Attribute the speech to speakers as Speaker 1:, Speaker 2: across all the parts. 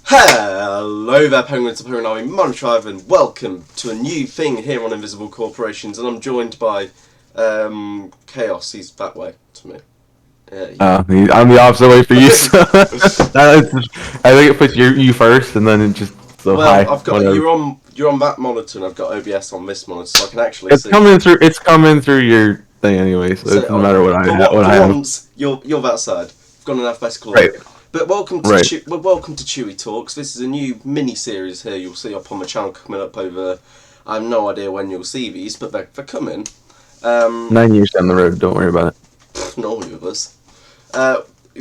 Speaker 1: Hello there, Penguins of Penguin Army, Montrive, and welcome to a new thing here on Invisible Corporations. And I'm joined by Chaos. He's that way to me.
Speaker 2: I'm the opposite way for you. So I think it puts you first, and then it just so
Speaker 1: Well,
Speaker 2: high.
Speaker 1: I've got
Speaker 2: Whatever.
Speaker 1: you're on that monitor, and I've got OBS on this monitor, so I can actually
Speaker 2: It's
Speaker 1: see.
Speaker 2: coming through. It's coming through your thing anyway, so it
Speaker 1: So
Speaker 2: doesn't matter what
Speaker 1: for
Speaker 2: I have.
Speaker 1: once, you're that side. I've got an alphabetical
Speaker 2: Right,
Speaker 1: order. But welcome to
Speaker 2: right.
Speaker 1: welcome to Tewey Talks. This is a new mini series here. You'll see up on my channel coming up over. I have no idea when you'll see these, but they're coming.
Speaker 2: 9 years down the road. Don't worry about it.
Speaker 1: Normally with us.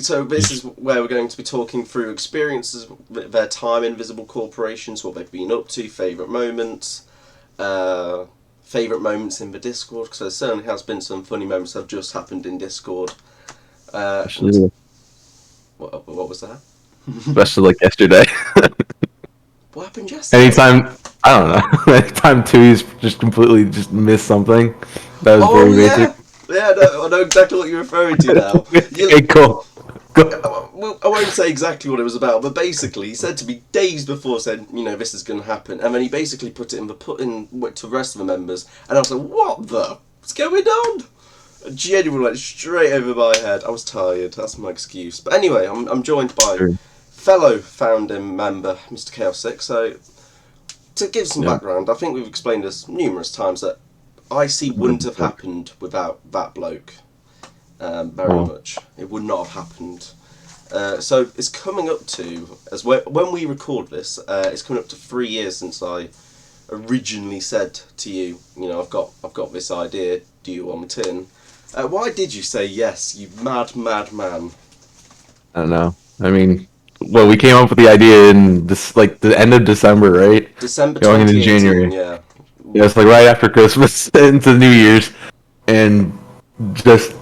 Speaker 1: So this is where we're going to be talking through experiences, their time in visible corporations, what they've been up to, favourite moments in the Discord, because there certainly has been some funny moments that have just happened in Discord.
Speaker 2: Especially,
Speaker 1: What was that?
Speaker 2: especially like yesterday.
Speaker 1: What happened yesterday?
Speaker 2: Anytime, I don't know. Anytime Tewey's just completely just missed something. That was
Speaker 1: Oh
Speaker 2: very
Speaker 1: yeah,
Speaker 2: basic.
Speaker 1: yeah. I know exactly what you're referring to now.
Speaker 2: Okay, cool.
Speaker 1: Well, I won't say exactly what it was about, but basically, he said to me days before, said, this is going to happen, and then he basically put in to the rest of the members, and I was like, what's going on? Genuinely went straight over my head. I was tired. That's my excuse. But anyway, I'm joined by
Speaker 2: Sure.
Speaker 1: fellow founding member, Mr. Chaos6ix. So to give some
Speaker 2: Yeah.
Speaker 1: background, I think we've explained this numerous times that IC wouldn't have happened without that bloke. Very much. It would not have happened. So it's coming up to, when we record this, it's coming up to 3 years since I originally said to you, I've got this idea. Do you want it in? Why did you say yes, you mad man?
Speaker 2: I don't know. I mean, well, we came up with the idea in this like the end of December, right?
Speaker 1: December
Speaker 2: Going into
Speaker 1: 2018.
Speaker 2: January.
Speaker 1: Yeah.
Speaker 2: Yeah, it's like right after Christmas into New Year's, and just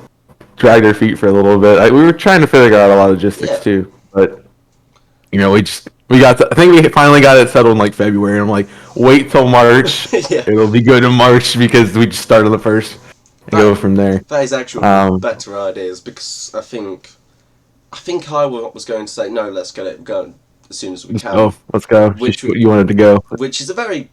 Speaker 2: dragged our feet for a little bit. We were trying to figure out a lot of logistics
Speaker 1: Yeah.
Speaker 2: too, but we got I think we finally got it settled in like February. And I'm like, wait till March.
Speaker 1: Yeah.
Speaker 2: It'll be good in March because we just started the first and go from there.
Speaker 1: That is actually one of the
Speaker 2: Um,
Speaker 1: better ideas, because I think I was going to say no. Let's get it going as soon as we can.
Speaker 2: let's go.
Speaker 1: Which
Speaker 2: Just what you wanted to go.
Speaker 1: which is a very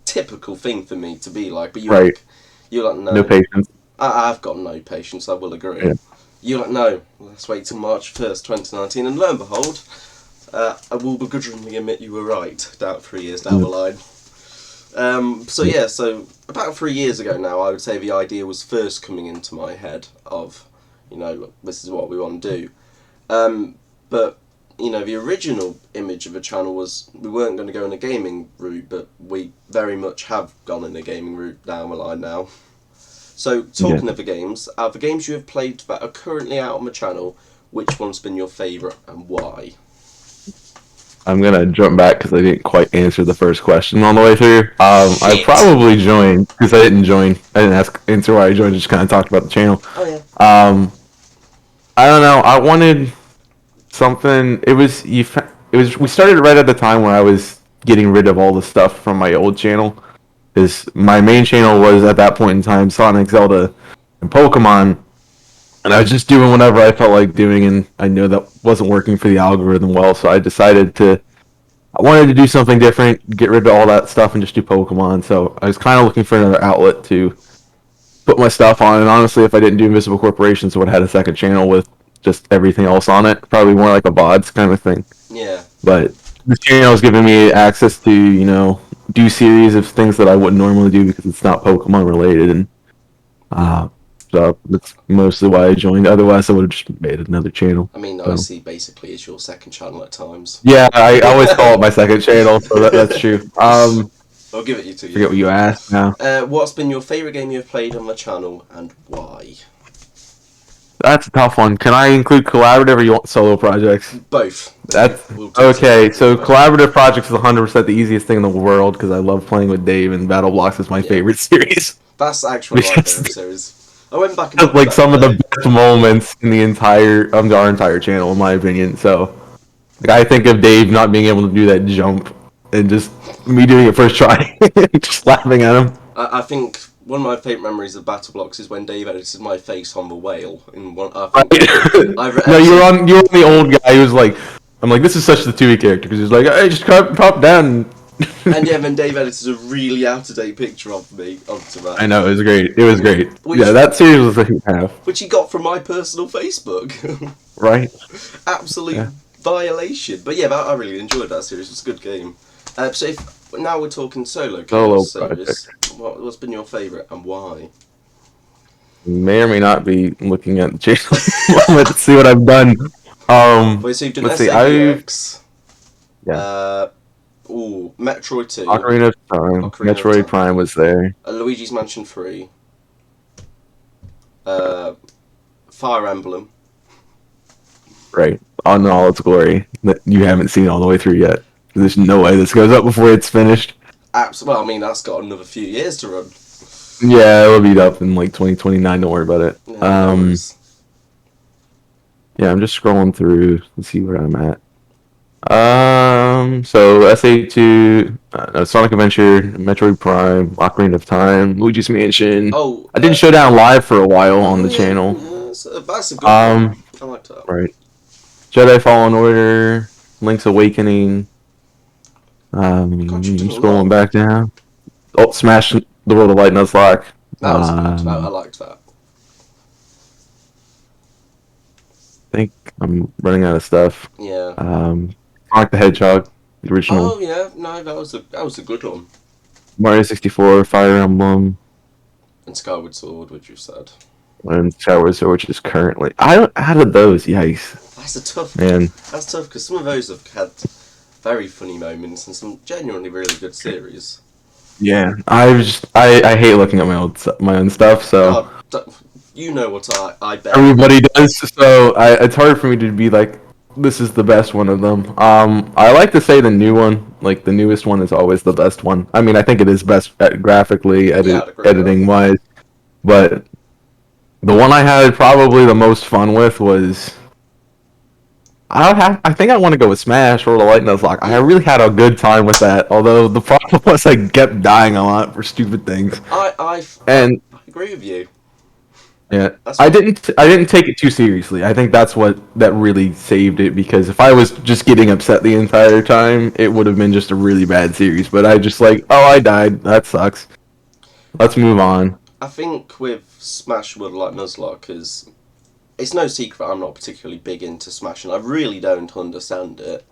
Speaker 1: typical thing for me to be like, but
Speaker 2: Right.
Speaker 1: you're like no.
Speaker 2: No patience.
Speaker 1: I've got no patience. I will agree.
Speaker 2: Yeah.
Speaker 1: You're like no. Let's wait till March 1st, 2019, and lo and behold, I will begrudgingly admit you were right. About 3 years down the line. So about 3 years ago now, I would say the idea was first coming into my head of, look, this is what we want to do. But the original image of the channel was we weren't going to go in a gaming route, but we very much have gone in a gaming route down the line now. So talking of the games you have played that are currently out on the channel, which one's been your favourite and why?
Speaker 2: I'm gonna jump back because I didn't quite answer the first question all the way through. I
Speaker 1: Shit.
Speaker 2: probably joined because I didn't join. I didn't answer why I joined. Just kind of talked about the channel.
Speaker 1: Oh yeah.
Speaker 2: I don't know. I wanted something. It was. We started right at the time when I was getting rid of all the stuff from my old channel. Because my main channel was at that point in time Sonic, Zelda, and Pokemon, and I was just doing whatever I felt like doing, and I knew that wasn't working for the algorithm well. So I decided I wanted to do something different, get rid of all that stuff, and just do Pokemon. So I was kind of looking for another outlet to put my stuff on. And honestly, if I didn't do Invisible Corporations, I would have had a second channel with just everything else on it. Probably more like a VODs kind of thing.
Speaker 1: Yeah.
Speaker 2: But this channel is giving me access to, do series of things that I wouldn't normally do because it's not Pokemon related. And so that's mostly why I joined. Otherwise, I would have just made another channel.
Speaker 1: I mean,
Speaker 2: So.
Speaker 1: IC basically is your second channel at times.
Speaker 2: Yeah, I always call it my second channel, so that's true.
Speaker 1: I'll give it to you.
Speaker 2: Forget what you asked now.
Speaker 1: What's been your favourite game you've played on the channel and why?
Speaker 2: That's a tough one. Can I include collaborative or you want solo projects?
Speaker 1: Both.
Speaker 2: That's
Speaker 1: We'll do
Speaker 2: okay. So
Speaker 1: both.
Speaker 2: collaborative projects is 100% the easiest thing in the world because I love playing with Dave, and Battle Blocks is my favorite series.
Speaker 1: That's actually my
Speaker 2: Because-
Speaker 1: favourite series. I went back and
Speaker 2: Just like
Speaker 1: back
Speaker 2: some of the
Speaker 1: today.
Speaker 2: best moments in the entire our entire channel, in my opinion. So, like, I think of Dave not being able to do that jump, and just me doing it first try, just laughing at him.
Speaker 1: I think one of my favourite memories of Battle Blocks is when Dave edited my face on the whale in one. I
Speaker 2: Right.
Speaker 1: think
Speaker 2: No, you're on the old guy who's like, I'm like, this is such the Tewey character because he's like, hey, just pop down.
Speaker 1: And yeah, then Dave edited a really out-of-date picture of me onto that.
Speaker 2: I know, it was great. It was great.
Speaker 1: Which,
Speaker 2: yeah, that series was a hoot half.
Speaker 1: Which he got from my personal Facebook.
Speaker 2: Right.
Speaker 1: Absolute violation. But yeah, I really enjoyed that series. It was a good game. So if now we're talking solo series, what's been your favourite and why?
Speaker 2: May or may not be looking at the channel moment to see what I've done.
Speaker 1: Wait, so you've done
Speaker 2: let's see,
Speaker 1: Chaos6ix.
Speaker 2: Yeah.
Speaker 1: Metroid 2.
Speaker 2: Ocarina of Time. Metroid Prime was there.
Speaker 1: Luigi's Mansion 3. Fire Emblem.
Speaker 2: Right. On all its glory that you haven't seen all the way through yet. There's no way this goes up before it's finished.
Speaker 1: Well, I mean, that's got another few years to run.
Speaker 2: Yeah, it'll be up in like 2029. Don't worry about it. Yeah, I'm just scrolling through to see where I'm at. So SA2, Sonic Adventure, Metroid Prime, Ocarina of Time, Luigi's Mansion. I did Showdown Live for a while on the channel.
Speaker 1: Yeah, that's a good one. I like that.
Speaker 2: Right. Jedi Fallen Order, Link's Awakening. Scrolling back down. Oh, Smash the World of Light Nuzlocke.
Speaker 1: That was good. I liked that.
Speaker 2: I think I'm running out of stuff.
Speaker 1: Yeah.
Speaker 2: Sonic the Hedgehog, the original.
Speaker 1: Oh yeah, no, that was a good one.
Speaker 2: Mario 64, Fire Emblem,
Speaker 1: and Skyward Sword, which you said.
Speaker 2: And Skyward Sword, which is currently out of those. Yikes.
Speaker 1: That's a tough
Speaker 2: man.
Speaker 1: That's tough because some of those have had very funny moments and some genuinely really good series.
Speaker 2: Yeah, I hate looking at my own stuff. So
Speaker 1: you know what I bet
Speaker 2: everybody does. So it's hard for me to be like, this is the best one of them. I like to say the new one, like the newest one, is always the best one. I mean, I think it is best graphically, editing wise, but the one I had probably the most fun with was. I think I want to go with Smash or the Light Nuzlocke. I really had a good time with that. Although the problem was I kept dying a lot for stupid things.
Speaker 1: I agree with you.
Speaker 2: Yeah, I didn't take it too seriously. I think that really saved it, because if I was just getting upset the entire time, it would have been just a really bad series. But I just like, oh, I died. That sucks. Let's move on.
Speaker 1: I think with Smash World Light Nuzlocke, because it's no secret I'm not particularly big into Smash, and I really don't understand it.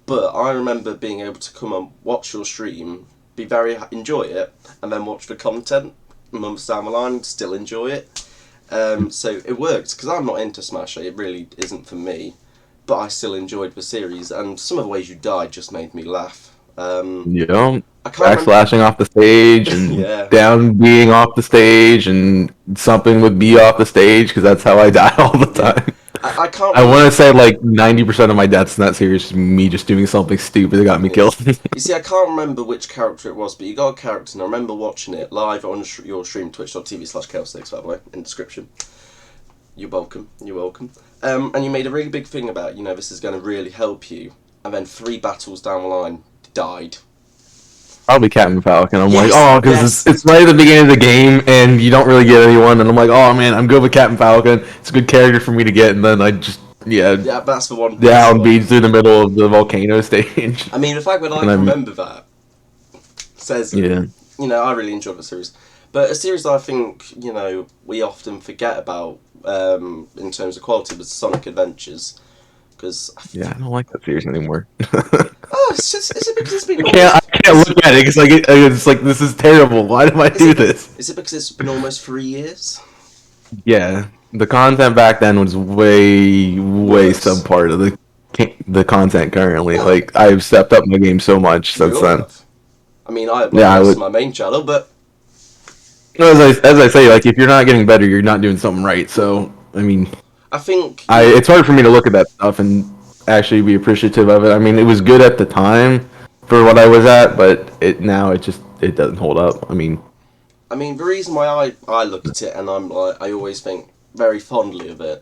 Speaker 1: But I remember being able to come and watch your stream, enjoy it, and then watch the content months down the line and still enjoy it. So it worked, because I'm not into Smash, it really isn't for me, but I still enjoyed the series, and some of the ways you died just made me laugh.
Speaker 2: Backslashing off the stage, and down being off the stage, and something with B off the stage, because that's how I die all the time. I want to say like 90% of my deaths in that series is me just doing something stupid that got me killed.
Speaker 1: You see, I can't remember which character it was, but you got a character, and I remember watching it live on your stream, twitch.tv/Chaos6ix, by the way, in the description. You're welcome. And you made a really big thing about, this is going to really help you, and then 3 battles down the line, died.
Speaker 2: Probably Captain Falcon. I'm because it's right at the beginning of the game, and you don't really get anyone, and I'm like, oh man, I'm good with Captain Falcon. It's a good character for me to get, and then I just
Speaker 1: that's the one.
Speaker 2: Down beat through the middle of the volcano stage.
Speaker 1: I mean, the fact that I remember that says, I really enjoyed the series. But a series I think we often forget about in terms of quality was Sonic Adventures. Because
Speaker 2: I don't like that series anymore.
Speaker 1: Is it because it's been?
Speaker 2: I can't look at it because it's like this is terrible. Why do I do this?
Speaker 1: Is it because it's been almost 3 years?
Speaker 2: Yeah, the content back then was way subpart of the content currently. Like I've stepped up my game so much since then.
Speaker 1: I mean, I uploaded my main channel, but
Speaker 2: as I say, like if you're not getting better, you're not doing something right. So I mean.
Speaker 1: I think
Speaker 2: it's hard for me to look at that stuff and actually be appreciative of it. I mean, it was good at the time for what I was at, but it doesn't hold up. I mean,
Speaker 1: the reason why I look at it and I always think very fondly of it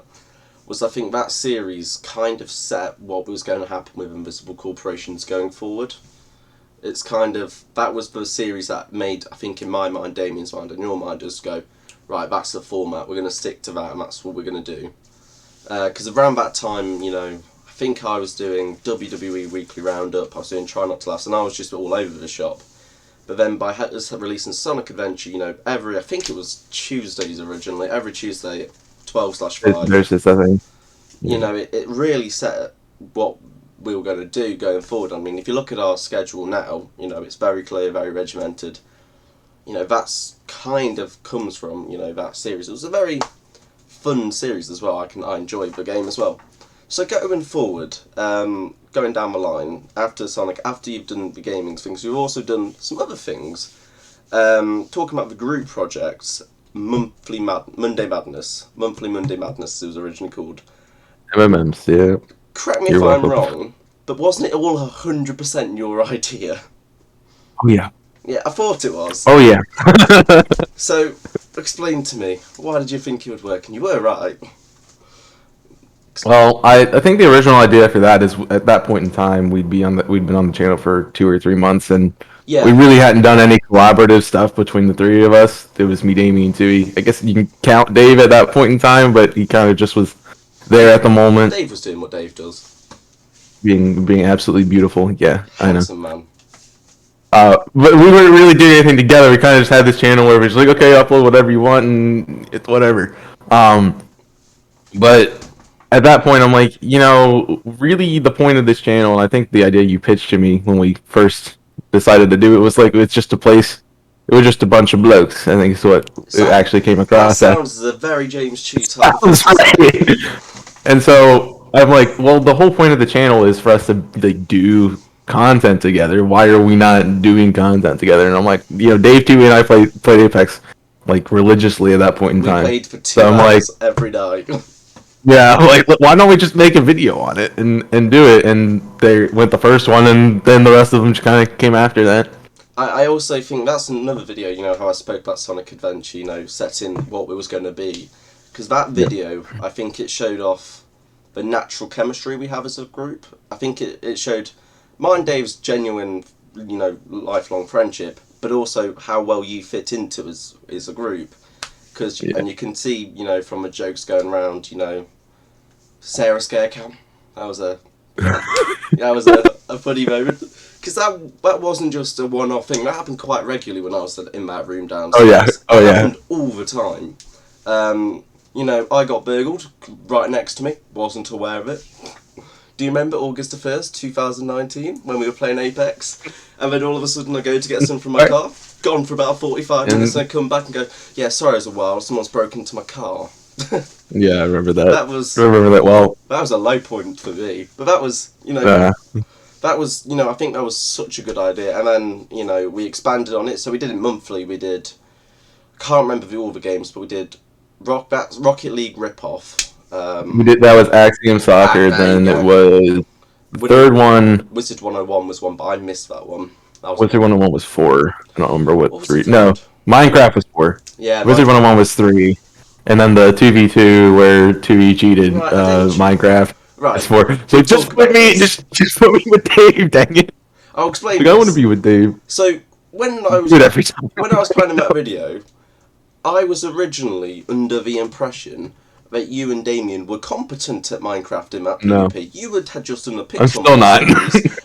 Speaker 1: was I think that series kind of set what was going to happen with Invisible Corporations going forward. It's that was the series that made, I think in my mind, Damien's mind, and your mind, just go, right, that's the format, we're going to stick to that, and that's what we're going to do. Because around that time, I think I was doing WWE Weekly Roundup, I was doing Try Not to Laugh, and I was just all over the shop. But then by us releasing Sonic Adventure, I think it was Tuesdays originally, every Tuesday, 12/5.
Speaker 2: There's this other thing.
Speaker 1: It really set what we were going to do going forward. I mean, if you look at our schedule now, it's very clear, very regimented. That's kind of comes from, that series. It was a very fun series as well. I enjoyed the game as well. So going forward, going down the line, after Sonic, after you've done the gaming things, you've also done some other things. Talking about the group projects, Monday Madness. Monthly Monday Madness it was originally called.
Speaker 2: MMMs, yeah.
Speaker 1: Correct me if I'm wrong, but wasn't it all 100% your idea?
Speaker 2: Oh, yeah.
Speaker 1: Yeah, I thought it was.
Speaker 2: Oh, yeah.
Speaker 1: So, explain to me, why did you think it would work? And you were right.
Speaker 2: Well, I think the original idea for that is at that point in time we'd been on the channel for 2 or 3 months, and we really hadn't done any collaborative stuff between the three of us. It was me, Damien, and Tewey. I guess you can count Dave at that point in time, but he kind of just was there at the moment.
Speaker 1: Dave was doing what Dave does.
Speaker 2: Being absolutely beautiful. Yeah,
Speaker 1: handsome
Speaker 2: I know.
Speaker 1: Man.
Speaker 2: But we weren't really doing anything together. We kind of just had this channel where we're just like, okay, upload whatever you want, and it's whatever. But at that point, I'm like, really the point of this channel, and I think the idea you pitched to me when we first decided to do it was like, it's just a place. It was just a bunch of blokes. I think is what it actually came across.
Speaker 1: That sounds a very James Chew type.
Speaker 2: Right. And so I'm like, well, the whole point of the channel is for us to do content together. Why are we not doing content together? And I'm like, Dave, Tewey, and I played Apex like religiously at that point in time.
Speaker 1: We played for 2 hours every night.
Speaker 2: Yeah, like, why don't we just make a video on it and do it? And they went the first one, and then the rest of them just kind of came after that.
Speaker 1: I also think that's another video, how I spoke about Sonic Adventure, setting what it was going to be. Because that video, I think it showed off the natural chemistry we have as a group. I think it showed mine and Dave's genuine, lifelong friendship, but also how well you fit into as a group. And you can see, from the jokes going around, Sarah Scarecam. That was a funny moment. Because that wasn't just a one-off thing. That happened quite regularly when I was in that room downstairs.
Speaker 2: Oh yeah.
Speaker 1: It happened all the time. I got burgled right next to me. Wasn't aware of it. Do you remember August the 1st, 2019, when we were playing Apex? And then all of a sudden I go to get some from my car. Gone for about 45 minutes, and I come back and go, yeah, sorry, it was a while. Someone's broken into my car.
Speaker 2: Yeah, I remember that.
Speaker 1: I
Speaker 2: remember that well.
Speaker 1: That was a low point for me. But that was, that was, I think that was such a good idea. And then, we expanded on it. So we did it monthly. We did, I can't remember all the games, but we did Rocket League rip-off.
Speaker 2: We did, that was Axiom Soccer, then it was the third one.
Speaker 1: Wizard 101 was one, but I missed that one.
Speaker 2: Wizard 101 was 4. I don't remember what 3. No, Minecraft was 4.
Speaker 1: Yeah,
Speaker 2: Wizard 101 was 3. And then the 2v2 where 2e cheated, Minecraft was 4. So just put me with Dave, dang it.
Speaker 1: I'll explain.
Speaker 2: Like, I want to be with Dave.
Speaker 1: So when I was planning that video, I was originally under the impression that you and Damien were competent at Minecraft in that PvP.
Speaker 2: No.
Speaker 1: You had just done the pixel.
Speaker 2: I'm still not.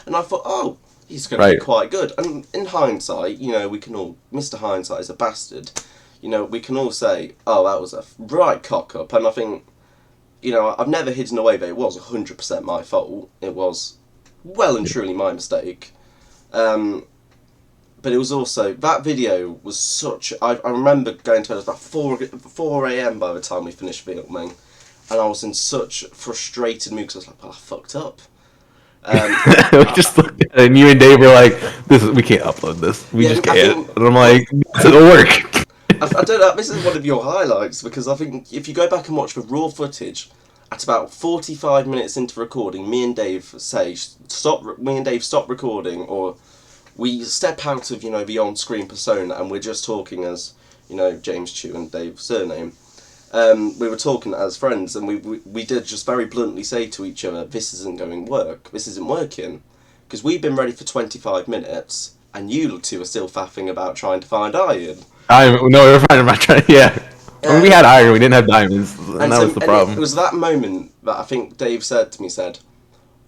Speaker 1: And I thought, oh, he's going to be quite good. And in hindsight, we can all... Mr. Hindsight is a bastard. We can all say, oh, that was a right cock-up. And I think, I've never hidden away that it was 100% my fault. It was well and truly my mistake. But it was also... That video was such... I remember going to bed at about 4 a.m. by the time we finished filming. And I was in such frustrated mood because I was like, well, I fucked up.
Speaker 2: We just looked at it, and you and Dave were like, we can't upload this. We just can't. And I'm like, it'll work.
Speaker 1: I don't know, this is one of your highlights, because I think if you go back and watch the raw footage, at about 45 minutes into recording, me and Dave stop recording, or we step out of, the on-screen persona, and we're just talking as, James Chew and Dave's surname. We were talking as friends, and we did just very bluntly say to each other, this isn't working, because we've been ready for 25 minutes, and you two are still faffing about trying to find iron.
Speaker 2: No, we were fine about trying. Yeah, we had iron, we didn't have diamonds, and that was the problem.
Speaker 1: It was that moment that I think Dave said to me,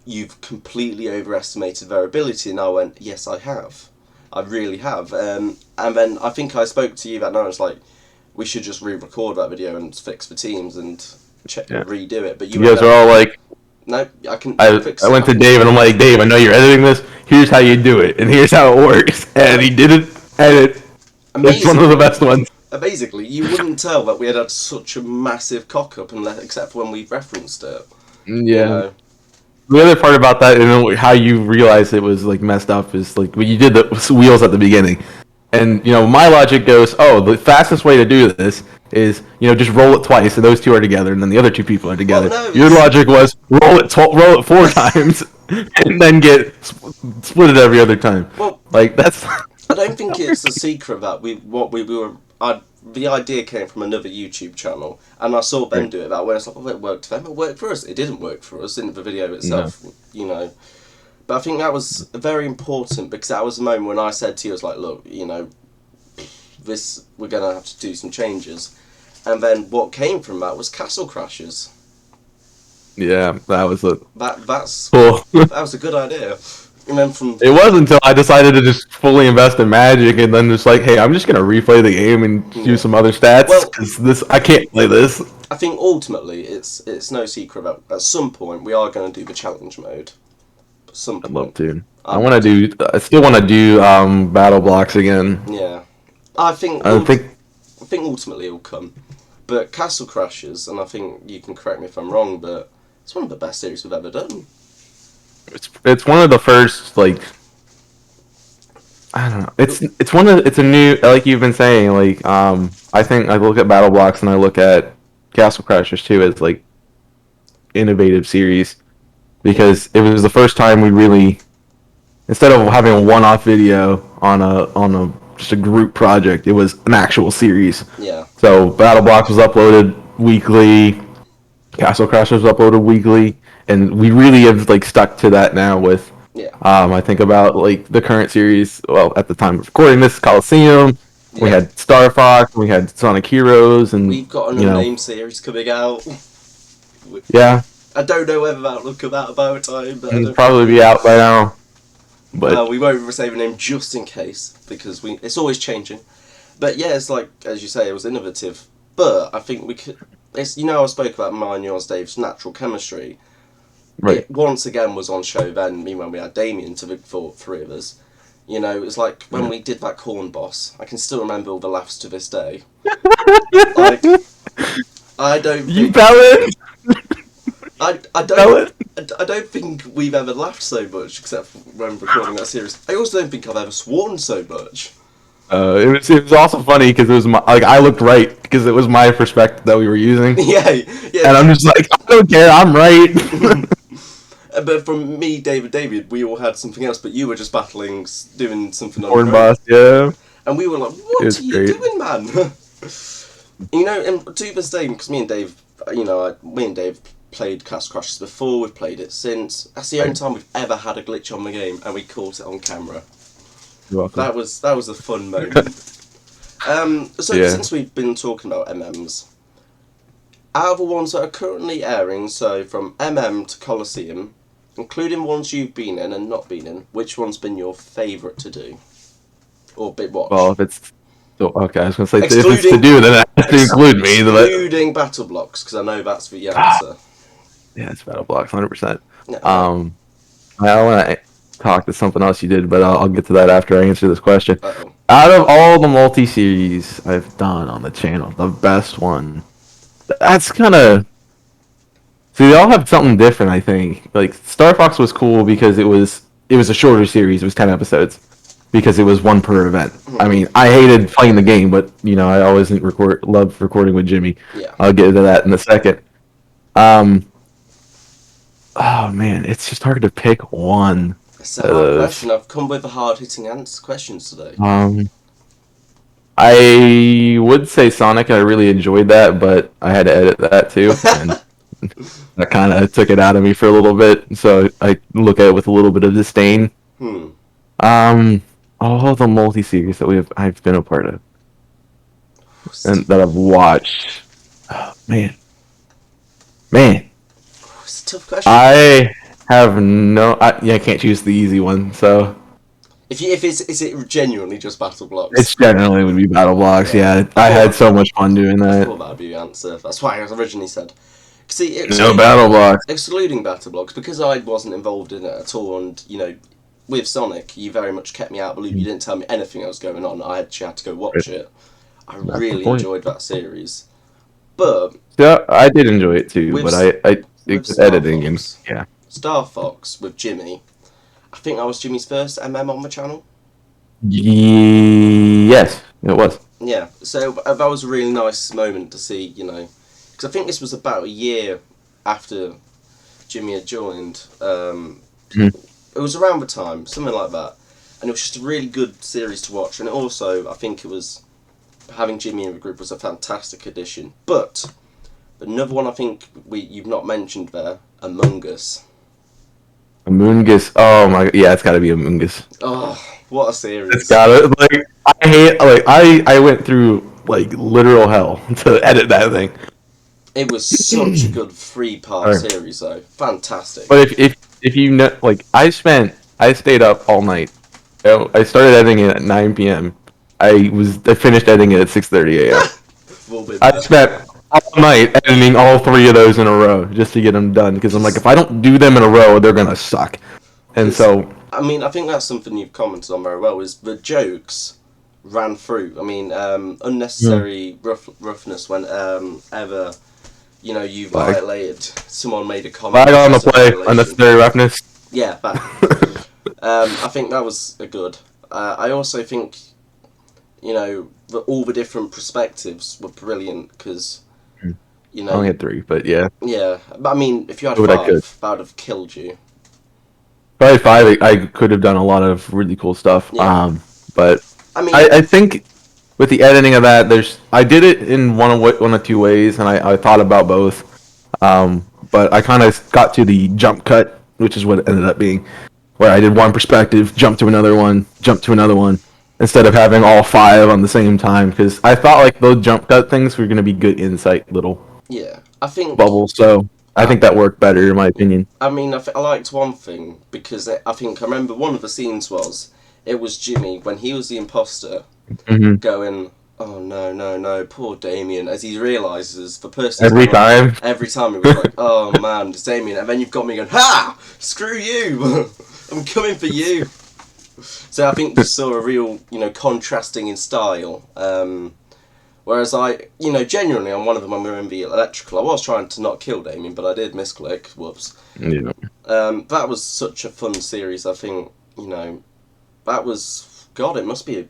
Speaker 1: you've completely overestimated their ability. And I went, yes, I have. I really have. And then I think I spoke to you that night. I was like, we should just re-record that video and fix the teams and redo it. But
Speaker 2: you guys are all like,
Speaker 1: no, I can fix
Speaker 2: I
Speaker 1: it.
Speaker 2: went to Dave and I'm like, Dave, I know you're editing this. Here's how you do it, and here's how it works. And he did it, and it's one of the best ones.
Speaker 1: Basically, you wouldn't tell that we had such a massive cock up, except for when we referenced it.
Speaker 2: Yeah.
Speaker 1: You know?
Speaker 2: The other part about that, and how you realize it was like messed up, is like when you did the wheels at the beginning, and my logic goes, oh, the fastest way to do this is just roll it twice, and those two are together, and then the other two people are together. Well, no, your logic was roll it 4 times, and then get split it every other time.
Speaker 1: Well,
Speaker 2: like that's.
Speaker 1: I don't think it's a secret that the idea came from another YouTube channel, and I saw them do it that way. I was like, oh, it worked for them, it worked for us. It didn't work for us in the video itself, But I think that was very important, because that was the moment when I said to you, I was like, look, this, we're going to have to do some changes. And then what came from that was Castle Crashers.
Speaker 2: Yeah, that was
Speaker 1: that's
Speaker 2: cool.
Speaker 1: That was a good idea. And then
Speaker 2: it was until I decided to just fully invest in Magic, and then just like, hey, I'm just gonna replay the game and do some other stats, because I can't play this.
Speaker 1: I think ultimately it's no secret that at some point we are going to do the challenge mode. At some point.
Speaker 2: I'd love to. I still want to do battle blocks again.
Speaker 1: Yeah, I think ultimately it'll come. But Castle Crashers, and I think you can correct me if I'm wrong, but it's one of the best series we've ever done.
Speaker 2: It's one of the first, like, I don't know. It's a new, like you've been saying, like, I think I look at Battle Blocks and I look at Castle Crashers too as like innovative series, because it was the first time we really, instead of having a one-off video on a just a group project, it was an actual series.
Speaker 1: Yeah.
Speaker 2: So Battle Blocks was uploaded weekly, Castle Crashers was uploaded weekly. And we really have like stuck to that now with, I think about like the current series. Well, at the time of recording this, Coliseum. Yeah. We had Star Fox. We had Sonic Heroes, and
Speaker 1: we've got an unnamed series coming out.
Speaker 2: Yeah.
Speaker 1: I don't know whether that'll look about time, but
Speaker 2: it'll probably be out by now.
Speaker 1: But we won't save a name just in case, because it's always changing. But yeah, it's like, as you say, it was innovative. But I think we could. I spoke about mine and yours, Dave's natural chemistry.
Speaker 2: Right.
Speaker 1: It once again was on show then, when we had Damien to the three of us. It was like when we did that corn boss. I can still remember all the laughs to this day. Like, I don't.
Speaker 2: You balance.
Speaker 1: I don't think we've ever laughed so much, except when recording that series. I also don't think I've ever sworn so much.
Speaker 2: It was also funny because it was I looked right because it was my perspective that we were using.
Speaker 1: Yeah.
Speaker 2: And I'm just like, I don't care, I'm right.
Speaker 1: But from me, David, we all had something else, but you were just battling, doing something
Speaker 2: on boss, yeah.
Speaker 1: And we were like, what are you doing, man? And to this day, because me and Dave played Castle Crashers before, we've played it since. That's the only time we've ever had a glitch on the game, and we caught it on camera.
Speaker 2: You're welcome.
Speaker 1: That was a fun moment. Since we've been talking about MMs, out of the ones that are currently airing, so from MM to Coliseum, including ones you've been in and not been in, which one's been your favourite to do? Or watch?
Speaker 2: Well, if it's... Okay, I was going to say, if it's to do, then it has to include me.
Speaker 1: Excluding Battle Blocks, because I know that's the answer.
Speaker 2: Yeah, it's Battle Blocks, 100%.
Speaker 1: Yeah.
Speaker 2: I want to talk to something else you did, but I'll get to that after I answer this question.
Speaker 1: Uh-oh.
Speaker 2: Out of all the multi-series I've done on the channel, the best one... That's kind of... See, they all have something different, I think. Like, Star Fox was cool because it was a shorter series. It was 10 episodes. Because it was one per event. I mean, I hated playing the game, but, I always loved recording with Jimmy.
Speaker 1: Yeah.
Speaker 2: I'll get into that in a second. Oh, man, it's just hard to pick one.
Speaker 1: It's a hard question. I've come with the hard-hitting questions today.
Speaker 2: I would say Sonic. I really enjoyed that, but I had to edit that too, and that kind of took it out of me for a little bit. So I look at it with a little bit of disdain. All the multi-series that I've been a part of, and that I've watched. Oh, man.
Speaker 1: It's a tough question.
Speaker 2: have no. I can't choose the easy one, so
Speaker 1: If it's is it genuinely just battle blocks?
Speaker 2: it's generally would be battle blocks.
Speaker 1: Yeah,
Speaker 2: Yeah, I had so much fun doing
Speaker 1: I
Speaker 2: that.
Speaker 1: thought that'd be the answer. That's why I originally said. See,
Speaker 2: No battle blocks.
Speaker 1: excluding battle blocks, because I wasn't involved in it at all, and with Sonic, you very much kept me out of the loop. You didn't tell me anything that was going on. I actually had to go watch it. I
Speaker 2: That's the
Speaker 1: really
Speaker 2: point.
Speaker 1: enjoyed that series, but
Speaker 2: Yeah, I did enjoy it too,
Speaker 1: with
Speaker 2: but I
Speaker 1: with
Speaker 2: it's
Speaker 1: Star
Speaker 2: editing and
Speaker 1: Fox,
Speaker 2: yeah.
Speaker 1: Star Fox with Jimmy. I think that was Jimmy's first on the channel.
Speaker 2: Yes, it was.
Speaker 1: Yeah, so that was a really nice moment to see, because I think this was about a year after Jimmy had joined.
Speaker 2: Mhm.
Speaker 1: It was around the time, something like that, and it was just a really good series to watch. And also, I think it was having Jimmy in the group was a fantastic addition. But another one I think you've not mentioned there, Among Us.
Speaker 2: Amoongus. Oh my, yeah, it's got to be Amoongus.
Speaker 1: Oh, what a
Speaker 2: It's
Speaker 1: series!
Speaker 2: got to like I hate like I went through like literal hell to edit that thing.
Speaker 1: It was such a good three-part
Speaker 2: Alright.
Speaker 1: series, though. Fantastic.
Speaker 2: But if you know, like I stayed up all night. I started editing it at 9 p.m. I finished editing it at 6:30 a.m.
Speaker 1: We've all been
Speaker 2: I
Speaker 1: there.
Speaker 2: spent all night editing all three of those in a row just to get them done because I'm like, if I don't do them in a row, they're gonna suck. And
Speaker 1: Because,
Speaker 2: so,
Speaker 1: I mean, I think that's something you've commented on very well, is the jokes ran through. I mean, unnecessary roughness when ever, you
Speaker 2: like,
Speaker 1: violated, someone made a comment.
Speaker 2: flag on the
Speaker 1: against a
Speaker 2: play,
Speaker 1: violation.
Speaker 2: unnecessary roughness.
Speaker 1: Yeah, that. I think that was a good. I also think, all the different perspectives were brilliant because,
Speaker 2: I only had three, but yeah,
Speaker 1: yeah. But I mean, if you had
Speaker 2: do what I could.
Speaker 1: five, that would have killed you.
Speaker 2: Probably five. I could have done a lot of really cool stuff.
Speaker 1: Yeah.
Speaker 2: But
Speaker 1: I mean,
Speaker 2: I think with the editing of that, I did it in one of two ways, and I thought about both. But I kind of got to the jump cut, which is what it ended up being, where I did one perspective, jump to another one, jump to another one, instead of having all five on the same time. Because I thought like those jump cut things were gonna be good insight little
Speaker 1: yeah. I think.
Speaker 2: bubbles. So I
Speaker 1: Uh,
Speaker 2: think that worked better in my opinion.
Speaker 1: I mean, I liked one thing because I think I remember one of the scenes it was Jimmy when he was the imposter
Speaker 2: Hmm.
Speaker 1: going, "Oh no, no, no, poor Damien," as he realizes the person
Speaker 2: Every time.
Speaker 1: every time it was like, "Oh man, it's Damien," and then you've got me going, "Ha! Screw you! I'm coming for you." So I think you saw a real, contrasting in style. Whereas genuinely on one of them when we were in the electrical, I was trying to not kill Damien, but I did misclick. Whoops.
Speaker 2: Yeah.
Speaker 1: That was such a fun series. I think that was God. It must be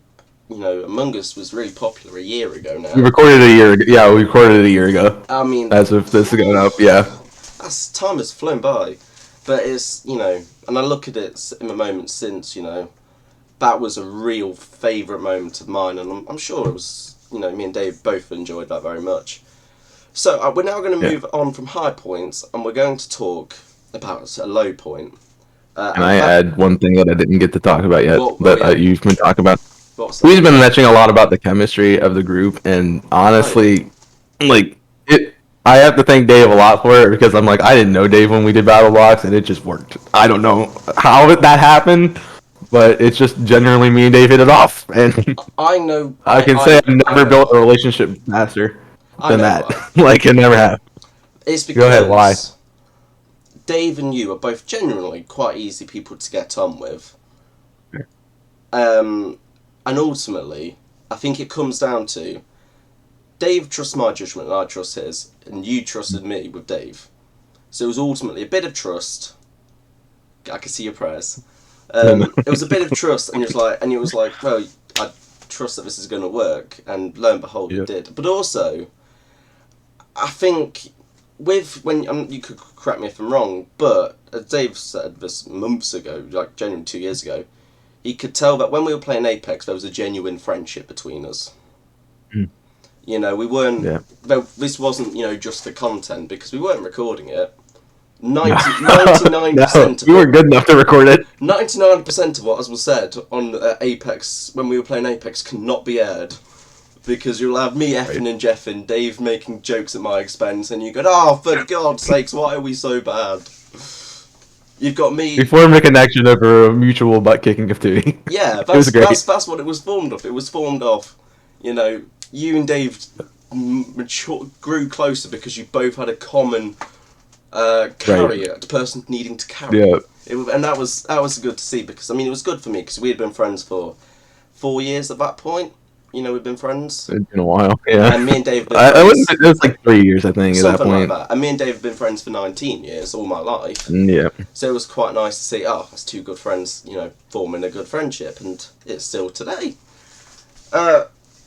Speaker 1: Among Us was really popular a year ago
Speaker 2: We
Speaker 1: now.
Speaker 2: recorded a year. Yeah, we recorded it a year ago.
Speaker 1: I mean,
Speaker 2: As of this is going up, yeah.
Speaker 1: that's time has flown by, but it's and I look at it in the moment since that was a real favourite moment of mine, and I'm sure it was me and Dave both enjoyed that very much. So we're now going to move on from high points, and we're going to talk about a low point.
Speaker 2: Can I add one thing that I didn't get to talk about yet
Speaker 1: Well,
Speaker 2: that you've been talking about?
Speaker 1: what's that?
Speaker 2: We've been mentioning a lot about the chemistry of the group, and honestly, like it, I have to thank Dave a lot for it because I'm like I didn't know Dave when we did Battle Blocks, and it just worked. I don't know how that happened, but it's just generally me and Dave hit it off, and
Speaker 1: I know.
Speaker 2: I can say I've
Speaker 1: I
Speaker 2: never
Speaker 1: know
Speaker 2: built a
Speaker 1: why.
Speaker 2: relationship faster
Speaker 1: I
Speaker 2: than
Speaker 1: know
Speaker 2: that.
Speaker 1: why.
Speaker 2: Like I never have.
Speaker 1: It's
Speaker 2: Go ahead, why?
Speaker 1: because Dave and you are both genuinely quite easy people to get on with. And ultimately, I think it comes down to Dave trusts my judgment and I trust his, and you trusted me with Dave. So it was ultimately a bit of trust. I can see your prayers. It was a bit of trust, and it was like, well, I trust that this is going to work, and lo and behold,
Speaker 2: Yep.
Speaker 1: it did. But also, I think when you could correct me if I'm wrong, but as Dave said this months ago, like genuinely 2 years ago, he could tell that when we were playing Apex, there was a genuine friendship between us.
Speaker 2: Mm.
Speaker 1: We weren't.
Speaker 2: Yeah.
Speaker 1: This wasn't just for content because we weren't recording it. 99% of
Speaker 2: we weren't good enough to record it.
Speaker 1: 99% of what was said on Apex when we were playing Apex cannot be aired. Because you'll have me effing and jeffing, Dave making jokes at my expense, and you go, "Oh, for God's sakes, why are we so bad?" You've got me.
Speaker 2: We formed a connection over a mutual butt kicking of Tewey.
Speaker 1: Yeah,
Speaker 2: It was great.
Speaker 1: that's what it was formed of. It was formed of, you know, you and Dave grew closer because you both had a common carrier, the person needing to carry.
Speaker 2: Yeah.
Speaker 1: And that was good to see because I mean it was good for me because we had been friends for 4 years at that point. You know, we've been friends.
Speaker 2: It's been a while, yeah.
Speaker 1: And me and Dave have been friends.
Speaker 2: It was like 3 years, I think, at that
Speaker 1: Something
Speaker 2: point.
Speaker 1: like that. And me and Dave have been friends for 19 years, all my life.
Speaker 2: Yeah.
Speaker 1: So it was quite nice to see, oh, that's two good friends, you know, forming a good friendship, and it's still today.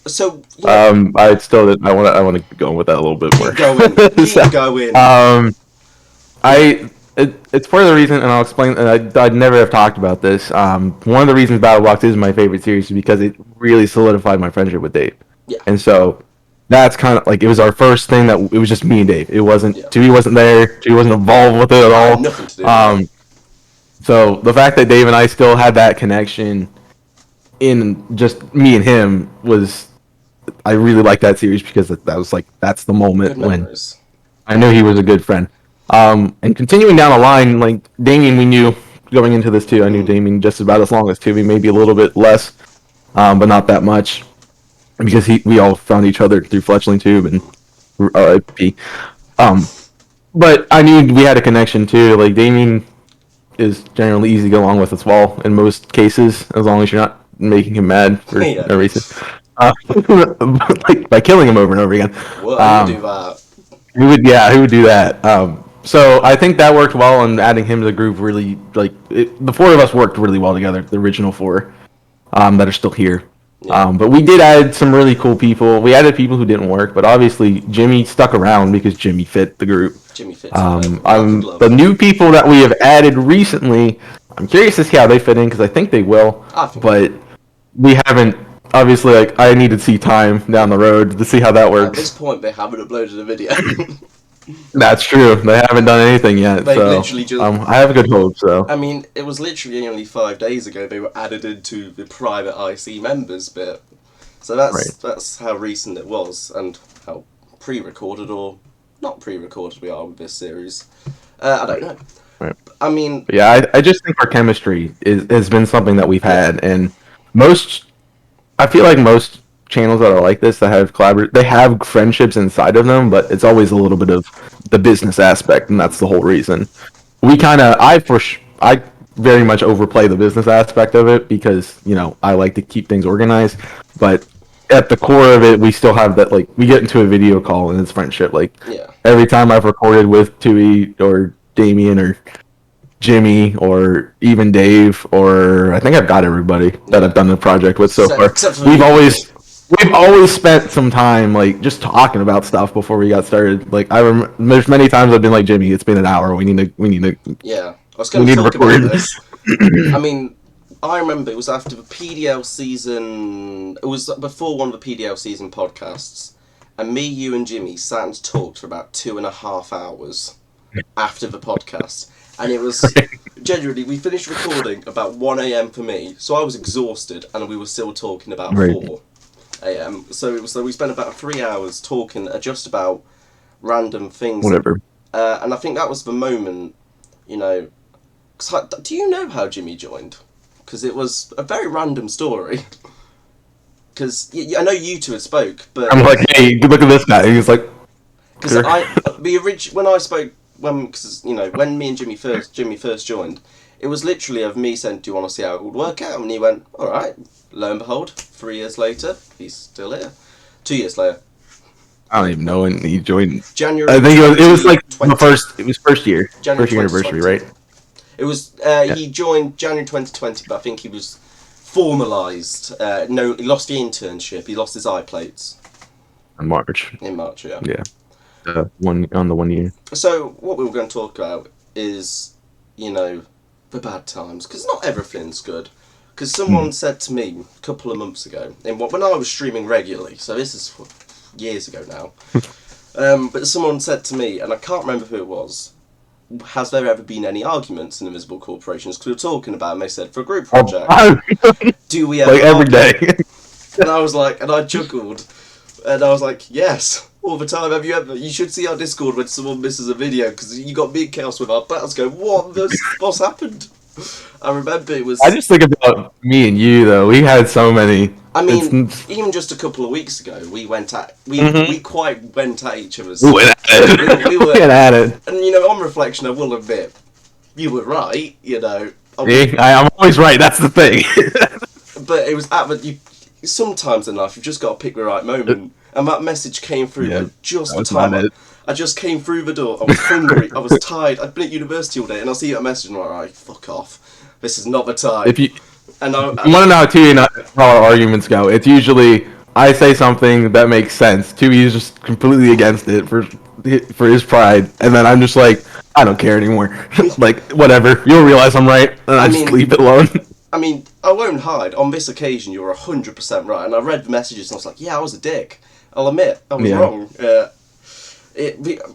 Speaker 1: So yeah.
Speaker 2: I want to go on with that a little bit more.
Speaker 1: Keep going.
Speaker 2: It's for the reason, and I'll explain. I'd never have talked about this. One of the reasons BattleBox is my favorite series is because it really solidified my friendship with Dave.
Speaker 1: Yeah.
Speaker 2: And so that's kind of like it was our first thing that it was just me and Dave. It wasn't Tewey wasn't there. Tewey wasn't involved with it at all.
Speaker 1: Nothing to do with it.
Speaker 2: So the fact that Dave and I still had that connection in just me and him was, I really liked that series because that was like that's the moment when I knew he was a good friend. And continuing down the line, like Damien, we knew going into this too. I knew Damien just about as long as Tewey, maybe a little bit less, but not that much, because we all found each other through Fletchling Tube and RIP. But I knew we had a connection too. Like Damien is generally easy to get along with as well in most cases, as long as you're not making him mad for no reason. Like by killing him over and over again.
Speaker 1: Well, do that.
Speaker 2: Who would do that? So I think that worked well, and adding him to the group really, the four of us worked really well together, the original four that are still here. Yeah. But we did add some really cool people. We added people who didn't work, but obviously Jimmy stuck around because Jimmy fit the group.
Speaker 1: Jimmy fits.
Speaker 2: The new people that we have added recently, I'm curious to see how they fit in because I think they will. But we haven't. Obviously, like I need to see time down the road to see how that works.
Speaker 1: At this point, they haven't uploaded a video.
Speaker 2: That's true. They haven't done anything yet.
Speaker 1: They literally just.
Speaker 2: I have a good hope. So
Speaker 1: I mean, it was literally only 5 days ago they were added into the private IC members bit. So that's how recent it was and how pre-recorded or not pre-recorded we are with this series. I don't know.
Speaker 2: Right.
Speaker 1: I mean,
Speaker 2: I just think our chemistry has been something that we've had, and I feel like most channels that are like this that have they have friendships inside of them, but it's always a little bit of the business aspect, and that's the whole reason. I very much overplay the business aspect of it because I like to keep things organized, but at the core of it, we still have that, like, we get into a video call and it's friendship. Like every time I've recorded with Tewey or Damien or Jimmy or even Dave, or I think I've got everybody that I've done the project with so far. We've always spent some time like just talking about stuff before we got started. Like there's many times I've been like, Jimmy, it's been an hour. We need to.
Speaker 1: Yeah, I was going to talk about this. I mean, I remember it was after the PDL season. It was before one of the PDL season podcasts, and me, you, and Jimmy sat and talked for about 2.5 hours after the podcast. And it was, genuinely, we finished recording about 1 a.m. for me, so I was exhausted, and we were still talking about 4 a.m. So we spent about 3 hours talking just about random things.
Speaker 2: Whatever.
Speaker 1: And I think that was the moment, do you know how Jimmy joined? Because it was a very random story. Because I know you two had spoke, but...
Speaker 2: I'm like, hey, look at this guy. He's like...
Speaker 1: Because when I spoke... Because when me and Jimmy first joined, it was literally of me saying, "Do you want to see how it would work out?" And he went, "All right." Lo and behold, 3 years later, he's still here. 2 years later,
Speaker 2: I don't even know when he joined.
Speaker 1: January.
Speaker 2: I think it was like the first. It was first year.
Speaker 1: January
Speaker 2: first year anniversary, right?
Speaker 1: It was. He joined January 2020, but I think he was formalised. No, he lost the internship. He lost his eye plates.
Speaker 2: In March.
Speaker 1: Yeah.
Speaker 2: Yeah. The 1 year.
Speaker 1: So what we were going to talk about is, the bad times, because not everything's good. Because someone said to me a couple of months ago, when I was streaming regularly, so this is years ago now, but someone said to me, and I can't remember who it was, has there ever been any arguments in invisible corporations? Because we were talking about, and they said, for a group project, do we ever
Speaker 2: like every day?
Speaker 1: And I was like, and I chuckled, and I was like, yes. all the time. Have you ever? You should see our Discord when someone misses a video because you got me and Chaos with our battles going. What's happened? I remember it was.
Speaker 2: I just think about me and you though. We had so many.
Speaker 1: I mean, even just a couple of weeks ago, we quite went at each other's.
Speaker 2: We went at it.
Speaker 1: We were
Speaker 2: went at it.
Speaker 1: And you know, on reflection, I will admit, you were right. You know,
Speaker 2: I'm always right. That's the thing.
Speaker 1: But it was sometimes in life you've just got to pick the right moment, and that message came through at just the time. I just came through the door. I was hungry. I was tired. I'd been at university all day, and I see a message, and I'm like, right, fuck off. This is not the time.
Speaker 2: If you
Speaker 1: want
Speaker 2: to know how our arguments go, it's usually I say something that makes sense. Tewey is just completely against it for his pride, and then I'm just like, I don't care anymore. Like, whatever. You'll realize I'm right, and I just leave it alone.
Speaker 1: I mean, I won't hide. On this occasion, you were 100% right, and I read the messages, and I was like, yeah, I was a dick. I'll admit, I was wrong.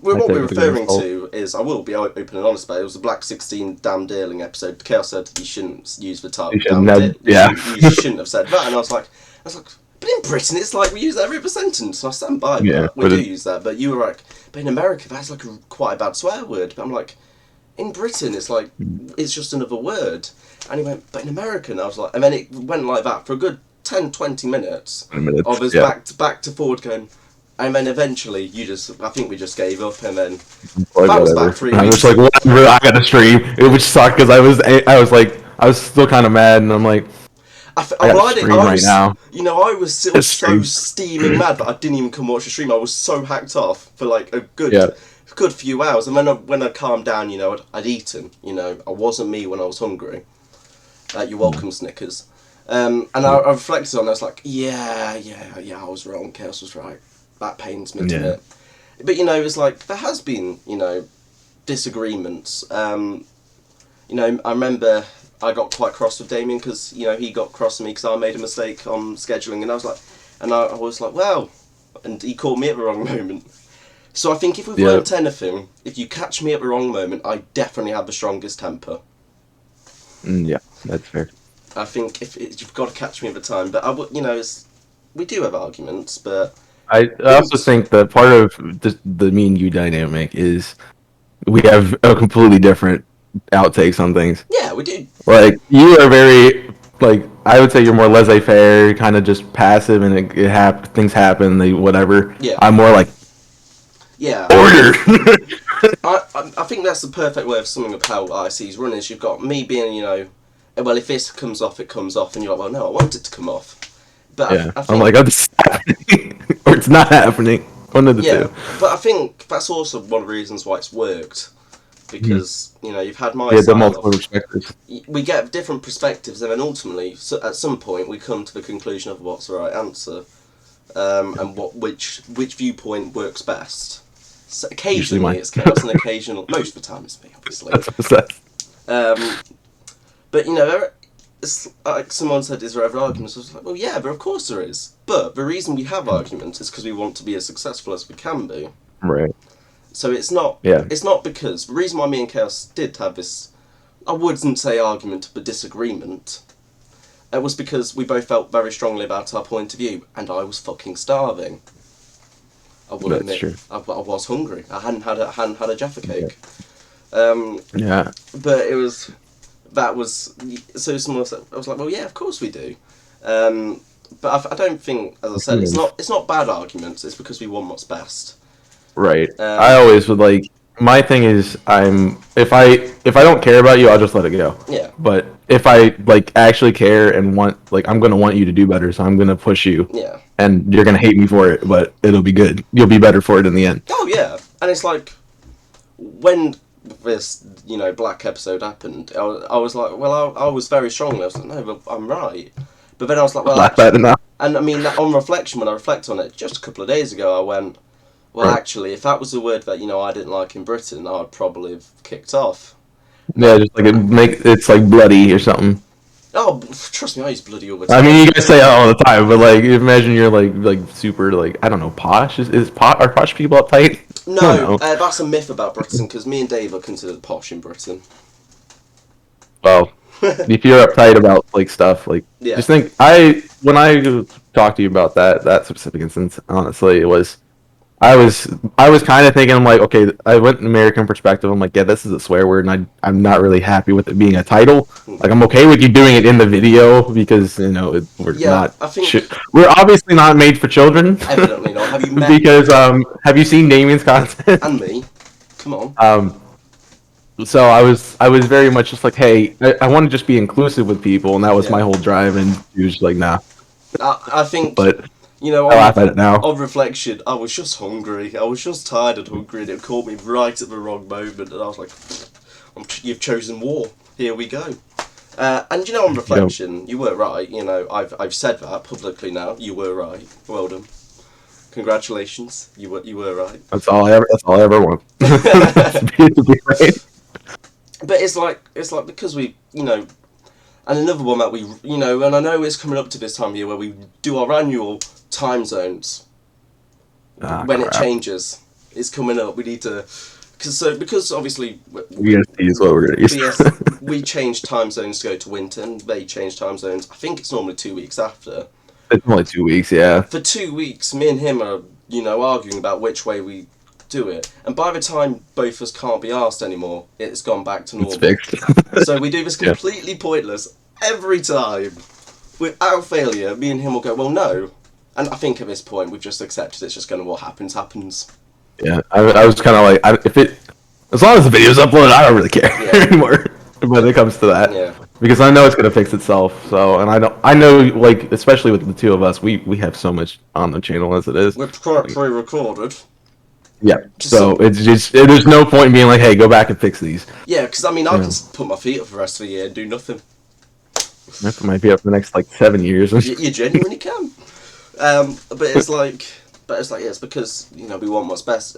Speaker 1: What we're referring to is, I will be open and honest about it, was the Black 16 Damn Dealing episode. Chaos said you shouldn't use the title. You shouldn't have said that, and I was like, but in Britain it's like we use that every sentence, so I stand by that. We do use that, but you were like, but in America that's like quite a bad swear word. But I'm like, in Britain it's like, it's just another word. And he went, but in America, and I was like, and then it went like that for a good 10-20 minutes of us back to forward going. And then eventually, I think we just gave up, and then that was back 3 weeks.
Speaker 2: I was like, whatever, I got to stream. It would suck because I was still kind of mad, and I'm like, I got to stream right now.
Speaker 1: You know, I was still so steaming mad that I didn't even come watch the stream. I was so hacked off for like a good few hours, and then when I calmed down, you know, I'd eaten. You know, I wasn't me when I was hungry. You're welcome, Snickers. And I reflected on it. I was like, yeah, I was wrong. Chaos was right. That pains me to admit. But, you know, it's like, there has been, you know, disagreements. You know, I remember I got quite cross with Damien because, you know, he got cross with me because I made a mistake on scheduling. And I was like, well, and he caught me at the wrong moment. So I think if we've learned anything, if you catch me at the wrong moment, I definitely have the strongest temper.
Speaker 2: Yeah, that's fair.
Speaker 1: I think if you've got to catch me at the time, but you know, we do have arguments, but
Speaker 2: I also think that part of the me and you dynamic is we have a completely different outtakes on things.
Speaker 1: Yeah, we do.
Speaker 2: Like, you are very, like, I would say you're more laissez-faire, kind of just passive, and things happen, whatever.
Speaker 1: Yeah.
Speaker 2: I'm more like, order.
Speaker 1: I think that's the perfect way of summing up how IC's run is. You've got me being, you know, well, if this comes off, it comes off, and you're like, well, no, I want it to come off. But I think,
Speaker 2: I'm like, oh, this is happening, or it's not happening. One of the two.
Speaker 1: But I think that's also one of the reasons why it's worked, because you know, you've had my side
Speaker 2: the multiple perspectives.
Speaker 1: We get different perspectives, and then ultimately, at some point, we come to the conclusion of what's the right answer, and which viewpoint works best. So occasionally it's Chaos, and occasionally, most of the time it's me, obviously. But you know, it's like someone said, is there ever arguments? I was like, well, yeah, but of course there is. But the reason we have arguments is because we want to be as successful as we can be.
Speaker 2: Right.
Speaker 1: So it's not. It's not because the reason why me and Chaos did have this, I wouldn't say argument, but disagreement. It was because we both felt very strongly about our point of view, and I was fucking starving. I will admit,
Speaker 2: true.
Speaker 1: I was hungry. I hadn't had a Jaffa cake. But it was. That was so someone said, I was like, well, yeah, of course we do, but I don't think, as I said, it's not bad arguments. It's because we want what's best.
Speaker 2: Right. I always would like. My thing is, if I don't care about you, I'll just let it go.
Speaker 1: Yeah.
Speaker 2: But if I like actually care and I'm gonna want you to do better, so I'm gonna push you.
Speaker 1: Yeah.
Speaker 2: And you're gonna hate me for it, but it'll be good. You'll be better for it in the end.
Speaker 1: Oh yeah, and it's like when this, you know, Black episode happened, I was like, well, I was very strongly, I was like, no, but I'm right. But then I was like, well, and I mean, on reflection, when I reflect on it, just a couple of days ago, I went, well, actually, if that was a word that, you know, I didn't like in Britain, I'd probably have kicked off.
Speaker 2: Yeah, just like it's like bloody or something.
Speaker 1: Oh, trust me, I use bloody all the time.
Speaker 2: I mean, you guys say that all the time, but like, imagine you're like super, like, I don't know, posh. Are posh people uptight?
Speaker 1: No, that's a myth about Britain, because me and Dave are considered posh in Britain.
Speaker 2: Well, if you're uptight about like stuff, like, just think, when I talked to you about that specific instance, honestly, it was, I was kind of thinking, I'm like, okay, I went in American perspective. I'm like, yeah, this is a swear word, and I'm not really happy with it being a title. Like, I'm okay with you doing it in the video because we're
Speaker 1: Yeah,
Speaker 2: not,
Speaker 1: I think
Speaker 2: we're obviously not made for children.
Speaker 1: evidently not. Have you met
Speaker 2: Because have you seen Damien's content?
Speaker 1: and me? Come on.
Speaker 2: So I was very much just like, hey, I want to just be inclusive with people, and that was my whole drive. And he was just like, nah.
Speaker 1: I think,
Speaker 2: But
Speaker 1: you know,
Speaker 2: I laugh at it now.
Speaker 1: on reflection, I was just hungry. I was just tired and hungry, and it caught me right at the wrong moment. And I was like, "You've chosen war. Here we go." And you know, on reflection, you were right. You know, I've said that publicly now. You were right. Well done. Congratulations. You were right.
Speaker 2: That's all I ever want. To be right.
Speaker 1: But it's like because we, you know, and another one that we, you know, and I know it's coming up to this time of year where we do our annual time zones. When it changes, it's coming up. We need to, because obviously
Speaker 2: BST is what we're gonna use.
Speaker 1: we change time zones to go to winter, and they change time zones. I think it's normally 2 weeks after.
Speaker 2: It's only 2 weeks, yeah.
Speaker 1: For 2 weeks, me and him are, you know, arguing about which way we do it, and by the time both of us can't be asked anymore, it's gone back to normal.
Speaker 2: It's fixed.
Speaker 1: So we do this completely pointless every time, without failure. Me and him will go, well, no, and I think at this point we've just accepted it's just going to what happens.
Speaker 2: Yeah, I was kind of like, as long as the video's uploaded, I don't really care anymore when it comes to that.
Speaker 1: Yeah.
Speaker 2: Because I know it's gonna fix itself. So, and I know, like, especially with the two of us, we have so much on the channel as it is.
Speaker 1: We're pre-recorded.
Speaker 2: Yeah. So it's just there's no point in being like, hey, go back and fix these.
Speaker 1: Yeah, because I mean, I can put my feet up for the rest of the year and do nothing.
Speaker 2: That might be up for the next like 7 years.
Speaker 1: You genuinely can. But it's like, yeah, it's because, you know, we want what's best.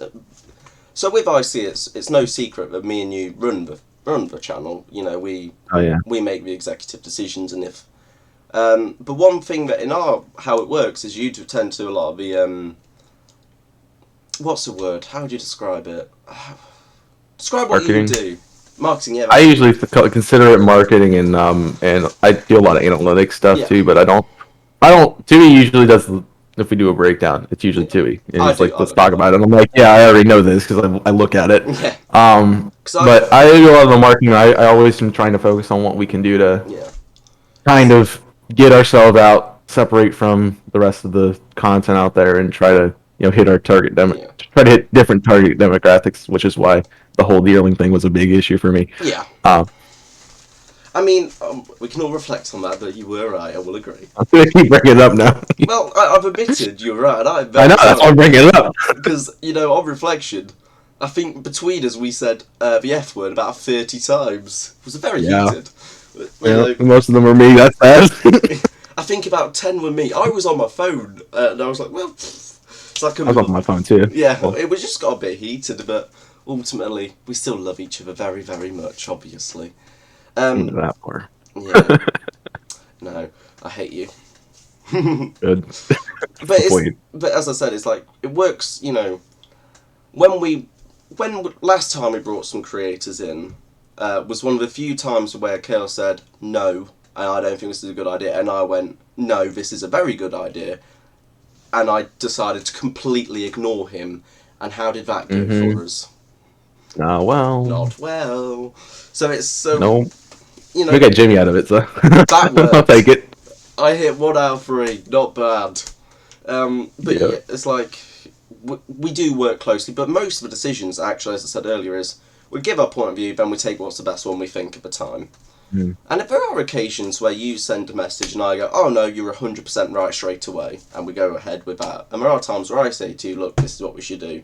Speaker 1: So with IC, it's no secret that me and you run the channel. You know, we make the executive decisions, and if but one thing that in how it works is you tend to do a lot of the what's the word? How would you describe it? Describe what
Speaker 2: Marketing.
Speaker 1: you do. Marketing, yeah.
Speaker 2: I usually consider it marketing, and I do a lot of analytics stuff too. But I don't. Tewey usually does. If we do a breakdown, it's usually Tewey, and he's like, "Let's talk about it." And I'm like, "Yeah, I already know this because I look at it."
Speaker 1: Yeah.
Speaker 2: But I do a lot of the marketing. I always am trying to focus on what we can do to kind of get ourselves out, separate from the rest of the content out there, and try to hit our target try to hit different target demographics, which is why the whole yearling thing was a big issue for me.
Speaker 1: Yeah. I mean, we can all reflect on that, but you were right, I will agree. I'm
Speaker 2: going to keep bringing it up now.
Speaker 1: Well, I've admitted you're right. I
Speaker 2: know, that's why I'm bringing it up.
Speaker 1: Because, on reflection, I think between us we said the F word about 30 times. It was very heated.
Speaker 2: Most of them were me, that's bad.
Speaker 1: I think about 10 were me. I was on my phone, and I was like, well... It's like
Speaker 2: I was on my phone too.
Speaker 1: Yeah, it was just got a bit heated, but ultimately, we still love each other very, very much, obviously.
Speaker 2: That part.
Speaker 1: Yeah. No, I hate you.
Speaker 2: Good.
Speaker 1: But as I said, it's like it works. When last time we brought some creators in, was one of the few times where Chaos said no, and I don't think this is a good idea, and I went no, this is a very good idea, and I decided to completely ignore him. And how did that go for us?
Speaker 2: Not well.
Speaker 1: Not well. So it's so.
Speaker 2: No. We got Jimmy out of it, so
Speaker 1: that works.
Speaker 2: I'll take it.
Speaker 1: I hit 1 out of 3, not bad. But yeah, it's like we do work closely, but most of the decisions, actually, as I said earlier, is we give our point of view, then we take what's the best one we think at the time. And if there are occasions where you send a message and I go, oh no, you're 100% right straight away, and we go ahead with that. And there are times where I say to you, look, this is what we should do.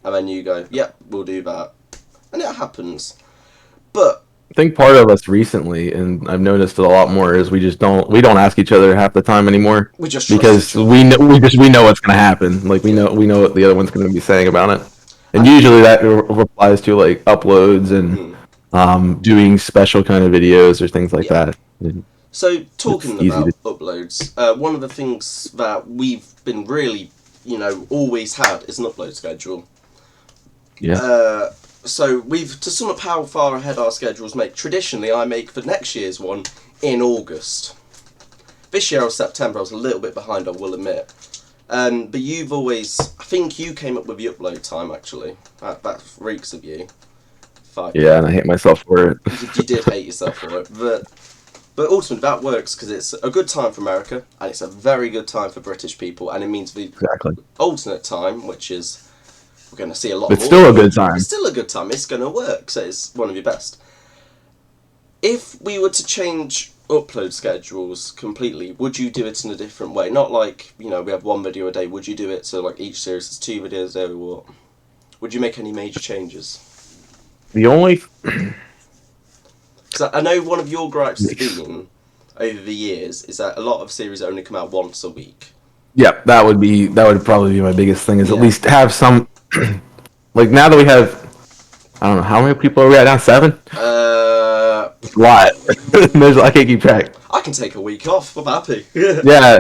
Speaker 1: And then you go, yep, we'll do that. And it happens. But
Speaker 2: I think part of us recently, and I've noticed it a lot more, is we don't ask each other half the time anymore.
Speaker 1: We just
Speaker 2: because we know what's gonna happen. Like we know what the other one's gonna be saying about it, and usually that applies to like uploads and doing special kind of videos or things like that.
Speaker 1: So talking about uploads, one of the things that we've been really, always had is an upload schedule.
Speaker 2: Yeah.
Speaker 1: So to sum up how far ahead our schedules make, traditionally I make for next year's one in August. This year I was September, I was a little bit behind, I will admit. But you've always, I think you came up with the upload time actually. That reeks of you.
Speaker 2: Yeah, and I hate myself for it.
Speaker 1: You did hate yourself for it, but ultimately that works because it's a good time for America and it's a very good time for British people, and it means the
Speaker 2: Exactly.
Speaker 1: alternate time, which is we're going to see a lot.
Speaker 2: It's
Speaker 1: more.
Speaker 2: still a good time.
Speaker 1: It's still a good time. It's going to work, so it's one of your best. If we were to change upload schedules completely, would you do it in a different way? Not like, we have one video a day. Would you do it so like each series is 2 videos a day, or what? Would you make any major changes?
Speaker 2: The only...
Speaker 1: Because I know one of your gripes has been, over the years, is that a lot of series only come out once a week.
Speaker 2: Yeah, that would probably be my biggest thing, is at least have some... like, now that we have... I don't know, how many people are we at now? 7? A lot. I can't keep track.
Speaker 1: I can take a week off. I'm happy.
Speaker 2: Yeah.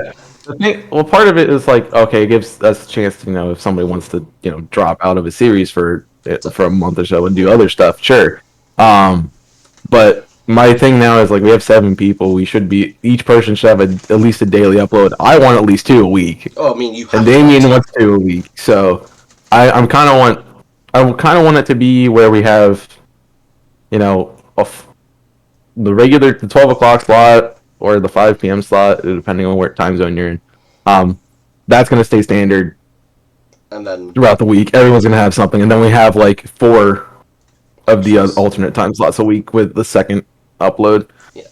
Speaker 2: Part of it is like, okay, it gives us a chance to, if somebody wants to, drop out of a series for a month or so and do other stuff, sure. But my thing now is like we have 7 people. Each person should have at least a daily upload. I want at least 2 a week.
Speaker 1: Oh, I mean, you have.
Speaker 2: And Damien wants 2 a week. So I kind of want it to be where we have, the 12 o'clock slot or the 5 p.m. slot, depending on what time zone you're in. That's going to stay standard.
Speaker 1: And then
Speaker 2: throughout the week, everyone's going to have something. And then we have like 4 of the alternate time slots a week with the second upload.
Speaker 1: Yeah.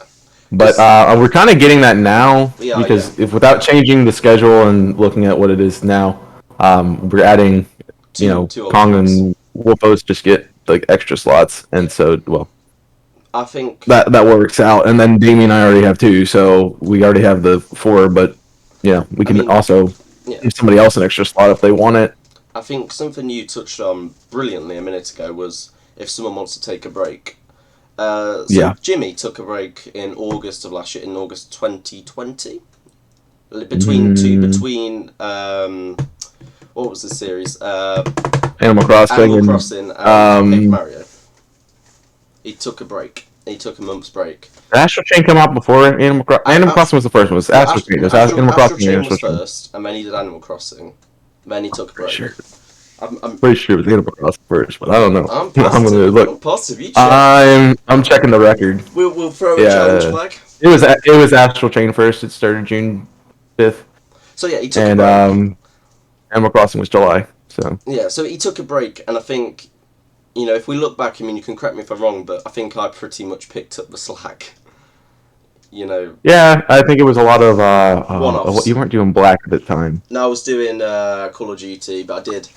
Speaker 2: But we're kind of getting that now because if without changing the schedule and looking at what it is now, we're adding, Kong and Wolfos just get like extra slots, and so
Speaker 1: I think
Speaker 2: that works out. And then Damien and I already have 2, so we already have the 4. But we can also give somebody else an extra slot if they want it.
Speaker 1: I think something you touched on brilliantly a minute ago was if someone wants to take a break. Jimmy took a break in August of last year, in August 2020. Between what was the series?
Speaker 2: Animal Crossing
Speaker 1: and Paper Mario. He took a break. He took a month's break.
Speaker 2: Did Astral Chain come out before Animal Crossing? Animal Crossing was the first one. It was Astral Chain. Animal Crossing
Speaker 1: was first, and then he did Animal Crossing. Then he took a break.
Speaker 2: Sure. I'm pretty sure it was Animal Crossing first, but I don't know.
Speaker 1: I'm gonna look. Positive.
Speaker 2: I'm checking the record.
Speaker 1: We'll throw a challenge flag.
Speaker 2: It was Astral Chain first. It started June 5th.
Speaker 1: So yeah, he took a break.
Speaker 2: Animal Crossing was July. So
Speaker 1: yeah, so he took a break, and I think, if we look back, you can correct me if I'm wrong, but I think I pretty much picked up the slack.
Speaker 2: Yeah, I think it was a lot of
Speaker 1: one-offs.
Speaker 2: You weren't doing Black at the time.
Speaker 1: No, I was doing Call of Duty, but I did.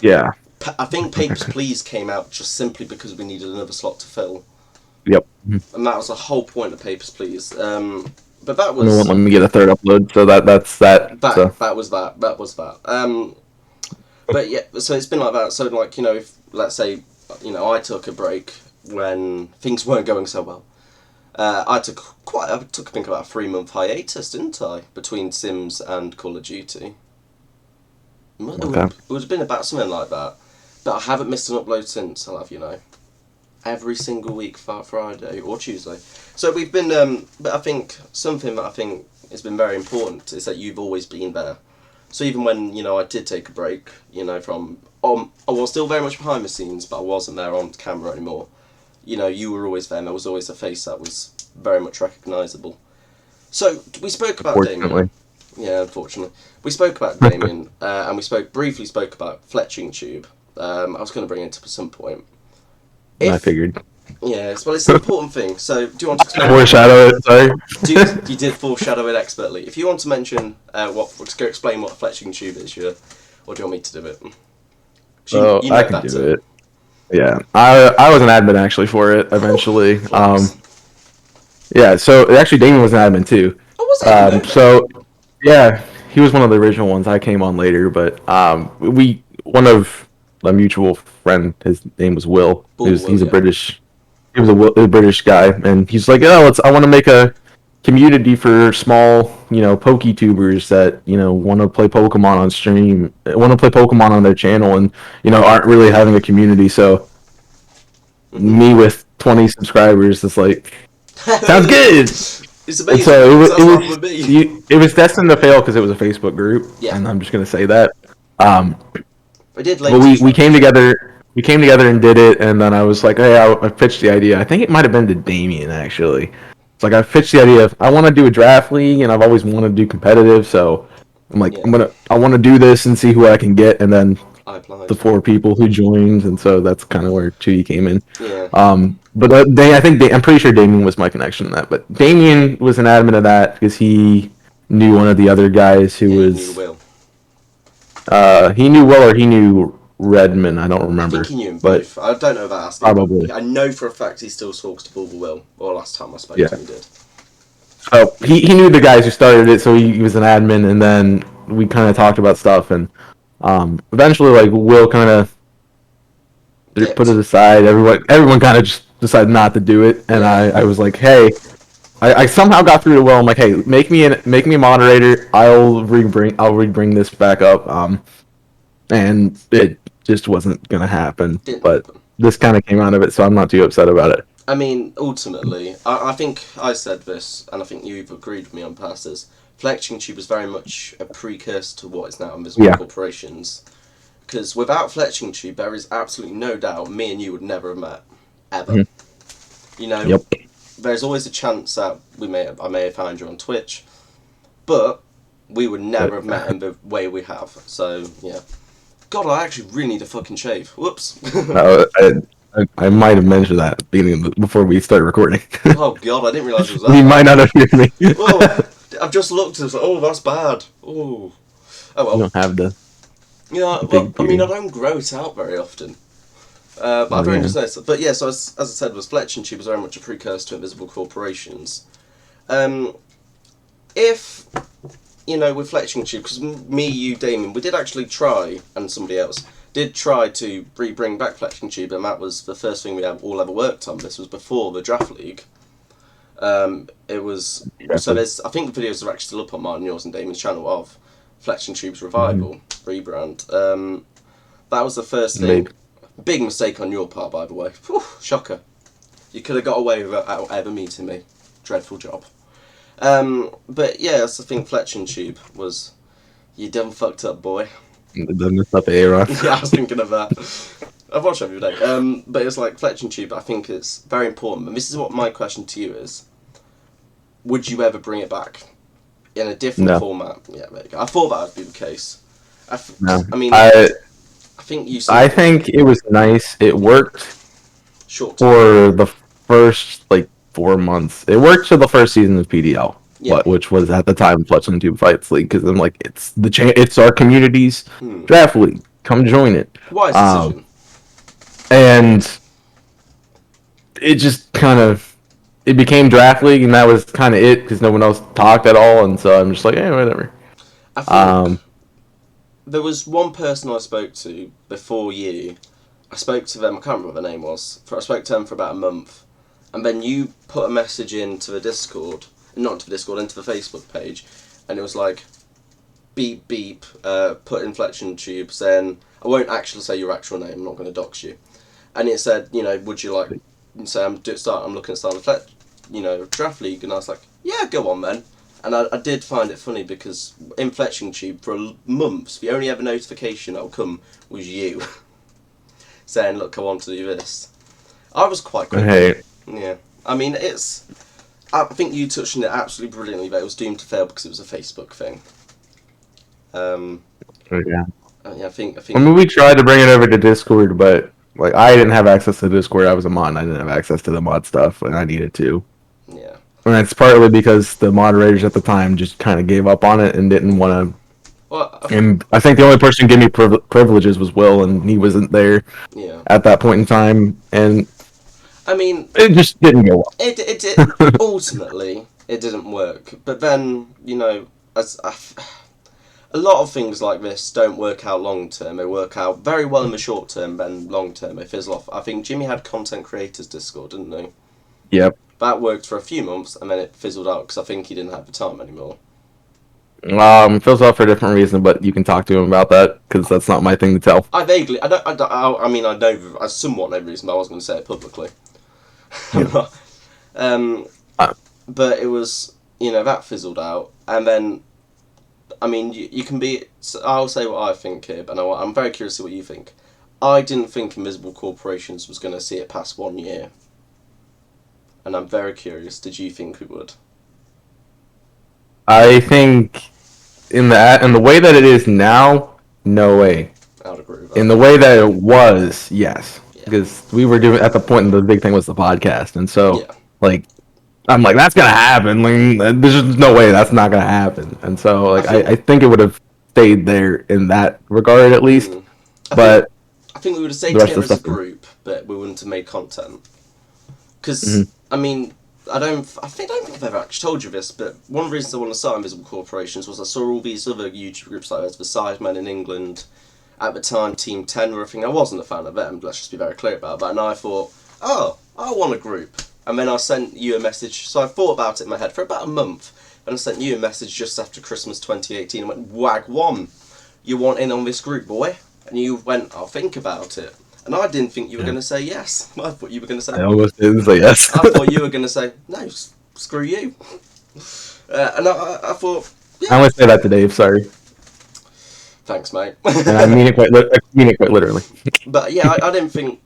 Speaker 2: Yeah.
Speaker 1: I think Papers, Please came out just simply because we needed another slot to fill.
Speaker 2: Yep.
Speaker 1: And that was the whole point of Papers, Please. But that was.
Speaker 2: No one let me get a 3rd upload, so that's that.
Speaker 1: That was that. But yeah, so it's been like that. So if let's say, I took a break when things weren't going so well. I took I think about a 3-month hiatus, didn't I, between Sims and Call of Duty. It would have been about something like that. But I haven't missed an upload since. I'll have, every single week, Friday or Tuesday. So we've been, but I think something that I think has been very important is that you've always been there. So even when, I did take a break, from, I was still very much behind the scenes, but I wasn't there on camera anymore. You were always there, and there was always a face that was very much recognisable. So we spoke about Damien. Yeah, unfortunately. We spoke about Damien, and we briefly spoke about Fletching Tube. I was going to bring it up at some point.
Speaker 2: I figured.
Speaker 1: Yes, well, it's an important thing. So, do you want to explain?
Speaker 2: Foreshadow it, sorry.
Speaker 1: You did foreshadow it expertly. If you want to mention explain what Fletching Tube is, or do you want me to do it?
Speaker 2: I can do it. Yeah, I was an admin actually for it eventually. Yeah, so actually Damien was an admin too.
Speaker 1: Oh, was he?
Speaker 2: So yeah, he was one of the original ones. I came on later, but one of a mutual friend, his name was Will. He's a British. He was a British guy, and he's like, I want to make a community for small, PokeTubers that, want to play Pokemon on stream, want to play Pokemon on their channel, and, aren't really having a community. So, me with 20 subscribers is like, sounds good.
Speaker 1: It's
Speaker 2: And
Speaker 1: amazing.
Speaker 2: so
Speaker 1: Because that's what happened with me.
Speaker 2: it was destined to fail because it was a Facebook group,
Speaker 1: Yeah.
Speaker 2: and I'm just gonna say that. Um,
Speaker 1: I did
Speaker 2: but
Speaker 1: later
Speaker 2: we
Speaker 1: try.
Speaker 2: came together. We came together and did it, and then I was like, "Hey, I pitched the idea. I think it might have been to Damien actually. It's like I pitched the idea of I want to do a draft league, and I've always wanted to do competitive. So I'm like,
Speaker 1: Yeah.
Speaker 2: I want to do this and see who I can get, and then
Speaker 1: I applied.
Speaker 2: the 4 people who joined, and so that's kind of where Tewey came in.
Speaker 1: Yeah.
Speaker 2: But I think I'm pretty sure Damien was my connection to that. But Damien was an admin of that because he knew one of the other guys who
Speaker 1: Yeah, you
Speaker 2: was
Speaker 1: knew Will.
Speaker 2: he knew Will or he knew Redman. I don't
Speaker 1: I
Speaker 2: remember.
Speaker 1: think he knew him
Speaker 2: But
Speaker 1: both. I don't know about asking.
Speaker 2: probably.
Speaker 1: I know for a fact he still talks to Bulba Will. Or last time I spoke
Speaker 2: Yeah.
Speaker 1: to him, he did.
Speaker 2: So he knew the guys who started it, so he was an admin, and then we kind of talked about stuff, and eventually, like Will kind of put it aside. Everyone kind of just decided not to do it, and I was like, hey, I somehow got through to Will. I'm like, hey, make me a moderator. I'll rebring this back up. And it just wasn't gonna happen.
Speaker 1: Didn't
Speaker 2: But
Speaker 1: happen.
Speaker 2: this kind of came out of it, so I'm not too upset about it.
Speaker 1: I mean, ultimately, I think I said this, and I think you've agreed with me on passes. Fletching Tube was very much a precursor to what is now Invisible Corporations. Because without Fletching Tube, there is absolutely no doubt me and you would never have met. Ever.
Speaker 2: Mm-hmm.
Speaker 1: You know,
Speaker 2: Yep.
Speaker 1: There's always a chance that I may have found you on Twitch, but we would never have met in the way we have. So, yeah. God, I actually really need a fucking shave. Whoops.
Speaker 2: I might have mentioned that at the beginning before we started recording.
Speaker 1: Oh God, I didn't realise it was that.
Speaker 2: You might not have heard me.
Speaker 1: Whoa, I've just looked and it's like, oh, that's bad. Oh well.
Speaker 2: You don't have the.
Speaker 1: Yeah, well, I mean, I don't grow it out very often. But I've only just noticed. But yeah, so as I said, was Fletching Tube was very much a precursor to Invisible Corporations. If with Fletching Tube, because me, you, Damien, we did actually try, and somebody else did try to bring back Fletching Tube, and that was the first thing we all ever worked on. This was before the Draft League. It was so there's I think the videos are actually still up on mine and yours and Damien's channel of Fletching Tube's revival rebrand. That was the first thing. Big mistake on your part, by the way. Whew, shocker. You could have got away without ever meeting me. Dreadful job. But yeah, that's the thing. Fletching Tube was you done fucked up, boy.
Speaker 2: The messed up era.
Speaker 1: Yeah, I was thinking of that. I've watched every day. But it's like Fletching Tube. I think it's very important. And this is what my question to you is: would you ever bring it back in a different format? Yeah, there you go. I thought that would be the case. I mean, I think you.
Speaker 2: I think it was nice. It worked for the first 4 months. It worked for the first season of PDL, which was at the time Fletching Tube Fights League, because I'm like, it's our community's draft league. Come join it.
Speaker 1: Wise decision.
Speaker 2: And it just it became draft league, and that was kind of it, because no one else talked at all, and so I'm just like, hey, whatever.
Speaker 1: I think there was one person I spoke to before you. I spoke to them. I can't remember what their name was. I spoke to them for about a month, and then you put a message into the Discord, not to the Discord, into the Facebook page, and it was like, beep beep, put in Fletching Tube, saying, I won't actually say your actual name. I'm not going to dox you. And it said, would you like? Say I'm looking at starting a draft league, and I was like, yeah, go on then. And I did find it funny because in Fletching Tube for months, the only ever notification that'll come was you saying, look, I want to do this. I was quite quick.
Speaker 2: Hey.
Speaker 1: Yeah. I mean, I think you touched on it absolutely brilliantly, but it was doomed to fail because it was a Facebook thing.
Speaker 2: Yeah.
Speaker 1: I think.
Speaker 2: I mean, we tried to bring it over to Discord, but I didn't have access to Discord. I was a mod. I didn't have access to the mod stuff, and I needed to.
Speaker 1: Yeah.
Speaker 2: And it's partly because the moderators at the time just kind of gave up on it and didn't want to.
Speaker 1: Well,
Speaker 2: and I think the only person who gave me privileges was Will, and he wasn't there at that point in time. And
Speaker 1: I mean,
Speaker 2: it just didn't go well.
Speaker 1: It ultimately it didn't work. But then a lot of things like this don't work out long term. They work out very well in the short term, then long term they fizzle off. I think Jimmy had Content Creators Discord, didn't he?
Speaker 2: Yep.
Speaker 1: That worked for a few months, and then it fizzled out because I think he didn't have the time anymore.
Speaker 2: Fizzled out for a different reason, but you can talk to him about that because that's not my thing to tell.
Speaker 1: I know, I somewhat know the reason, but I wasn't going to say it publicly.
Speaker 2: Yeah.
Speaker 1: But it was that fizzled out, and then I mean, you can be. I'll say what I think here, and I'm very curious to see what you think. I didn't think Invisible Corporations was going to see it past 1 year, and I'm very curious. Did you think we would?
Speaker 2: I think in the way that it is now, no way.
Speaker 1: I would agree with
Speaker 2: In
Speaker 1: that.
Speaker 2: the way that it was, yes,
Speaker 1: Yeah.
Speaker 2: because we were doing at the point, and the big thing was the podcast, and so
Speaker 1: Yeah.
Speaker 2: like I'm like, that's gonna happen. Like, there's just no way that's not gonna happen. And so, like, I think it would have stayed there in that regard at least.
Speaker 1: Mm.
Speaker 2: But
Speaker 1: I think we would have stayed
Speaker 2: the rest
Speaker 1: together
Speaker 2: of the
Speaker 1: as a
Speaker 2: stuff,
Speaker 1: group, but we wouldn't have made content. Because
Speaker 2: Mhm.
Speaker 1: I mean, I don't think I've ever actually told you this, but one of the reasons I want to start Invisible Corporations was I saw all these other YouTube groups like the Sidemen in England. At the time, Team 10 were a thing. I wasn't a fan of them, let's just be very clear about that. And I thought, oh, I want a group. And then I sent you a message. So I thought about it in my head for about a month. And I sent you a message just after Christmas 2018. I went, Wag1, you want in on this group, boy? And you went, I'll think about it. And I didn't think you were going to say yes. I thought you were going to say...
Speaker 2: I almost didn't say yes.
Speaker 1: I thought you were going to say, no, screw you. And I thought... Yeah.
Speaker 2: I only say that to Dave, sorry.
Speaker 1: Thanks, mate.
Speaker 2: And I mean it quite literally.
Speaker 1: But yeah, I didn't think...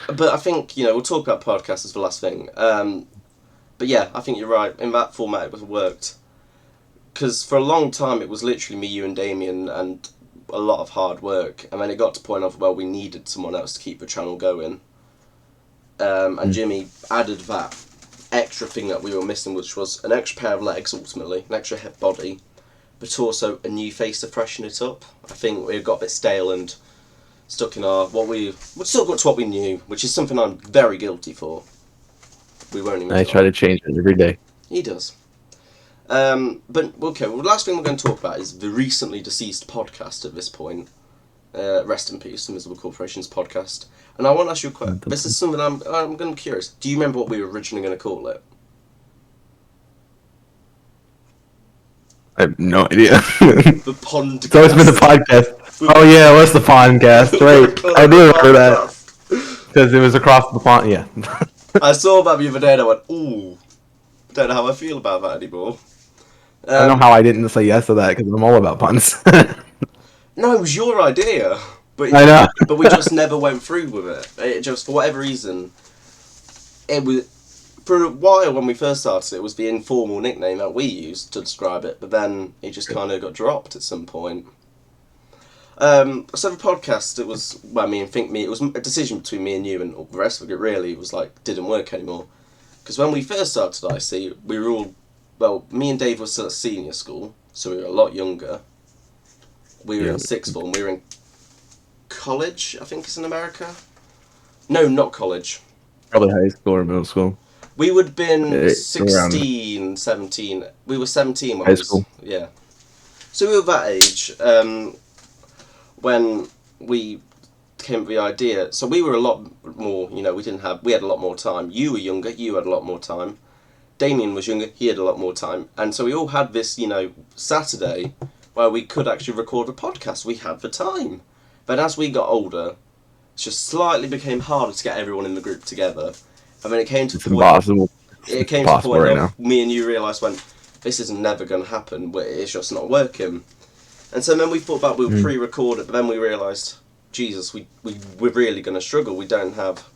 Speaker 1: But I think, we'll talk about podcasts as the last thing. But yeah, I think you're right. In that format, it worked. Because for a long time, it was literally me, you, and Damien, and a lot of hard work. And then it got to the point of, well, we needed someone else to keep the channel going. And Jimmy added that extra thing that we were missing, which was an extra pair of legs, ultimately, an extra head body, but also a new face to freshen it up. I think we got a bit stale and stuck in we still got to what we knew, which is something I'm very guilty for. We won't even.
Speaker 2: I try to change it every day.
Speaker 1: He does. But okay, well, the last thing we're going to talk about is the recently deceased podcast at this point. Rest in peace, Invisible Corporations podcast. And I want to ask you a question. This is something I'm going to be curious. Do you remember what we were originally going to call it?
Speaker 2: I have no idea.
Speaker 1: The Pondcast.
Speaker 2: It's always been the podcast. Oh yeah, what's the Pondcast? Right, I do remember that because it was across the pond. Yeah.
Speaker 1: I saw that the other day and I went, ooh, don't know how I feel about that anymore.
Speaker 2: I don't know how I didn't say yes to that because I'm all about puns.
Speaker 1: No, it was your idea. But
Speaker 2: I know.
Speaker 1: But we just never went through with it. It just, for whatever reason, it was... For a while when we first started, it was the informal nickname that we used to describe it, but then it just kind of got dropped at some point. So the podcast, it was, it was a decision between me and you, and the rest of it really was like, didn't work anymore. Because when we first started IC, we were all, well, me and Dave were still at senior school, so we were a lot younger. We were in sixth form, we were in college, I think it's in America. No, not college.
Speaker 2: Probably high school or middle school.
Speaker 1: We would have been 16, 17. We were 17 when
Speaker 2: high school.
Speaker 1: Yeah. So we were that age when we came with the idea. So we were a lot more, we had a lot more time. You were younger, you had a lot more time. Damien was younger, he had a lot more time. And so we all had this, Saturday where we could actually record a podcast. We had the time. But as we got older, it just slightly became harder to get everyone in the group together. And then it came to the point.
Speaker 2: Impossible.
Speaker 1: It came to the point where me and you realised this isn't never going to happen. It's just not working. And so then we thought about we'll pre-record it, but then we realised, Jesus, we're really going to struggle. We don't have,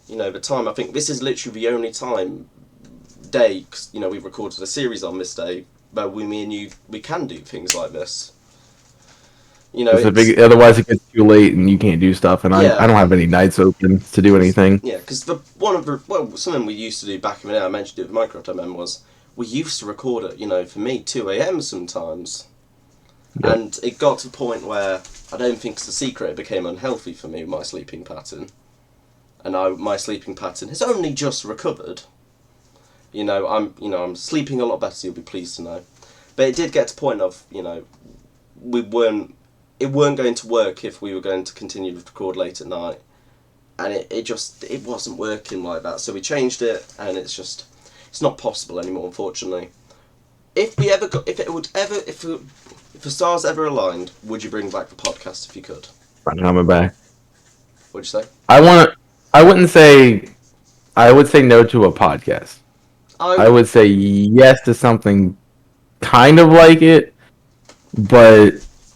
Speaker 1: the time. I think this is literally the only day, cause, we've recorded a series on this day, where me and you, we can do things like this.
Speaker 2: Otherwise it gets too late and you can't do stuff, and I don't have any nights open to do anything.
Speaker 1: Yeah, because something we used to do back in the day, I mentioned it with Minecraft, was we used to record at, for me, 2 a.m. sometimes. Yep. And it got to the point where, I don't think it's a secret, it became unhealthy for me, my sleeping pattern. And my sleeping pattern has only just recovered. I'm sleeping a lot better, you'll be pleased to know. But it did get to the point of, it weren't going to work if we were going to continue to record late at night, and it wasn't working like that. So we changed it, and it's not possible anymore, unfortunately. If the stars ever aligned, would you bring back the podcast if you could?
Speaker 2: I'm coming back.
Speaker 1: What'd you say?
Speaker 2: I would say no to a podcast. I would say yes to something kind of like it, but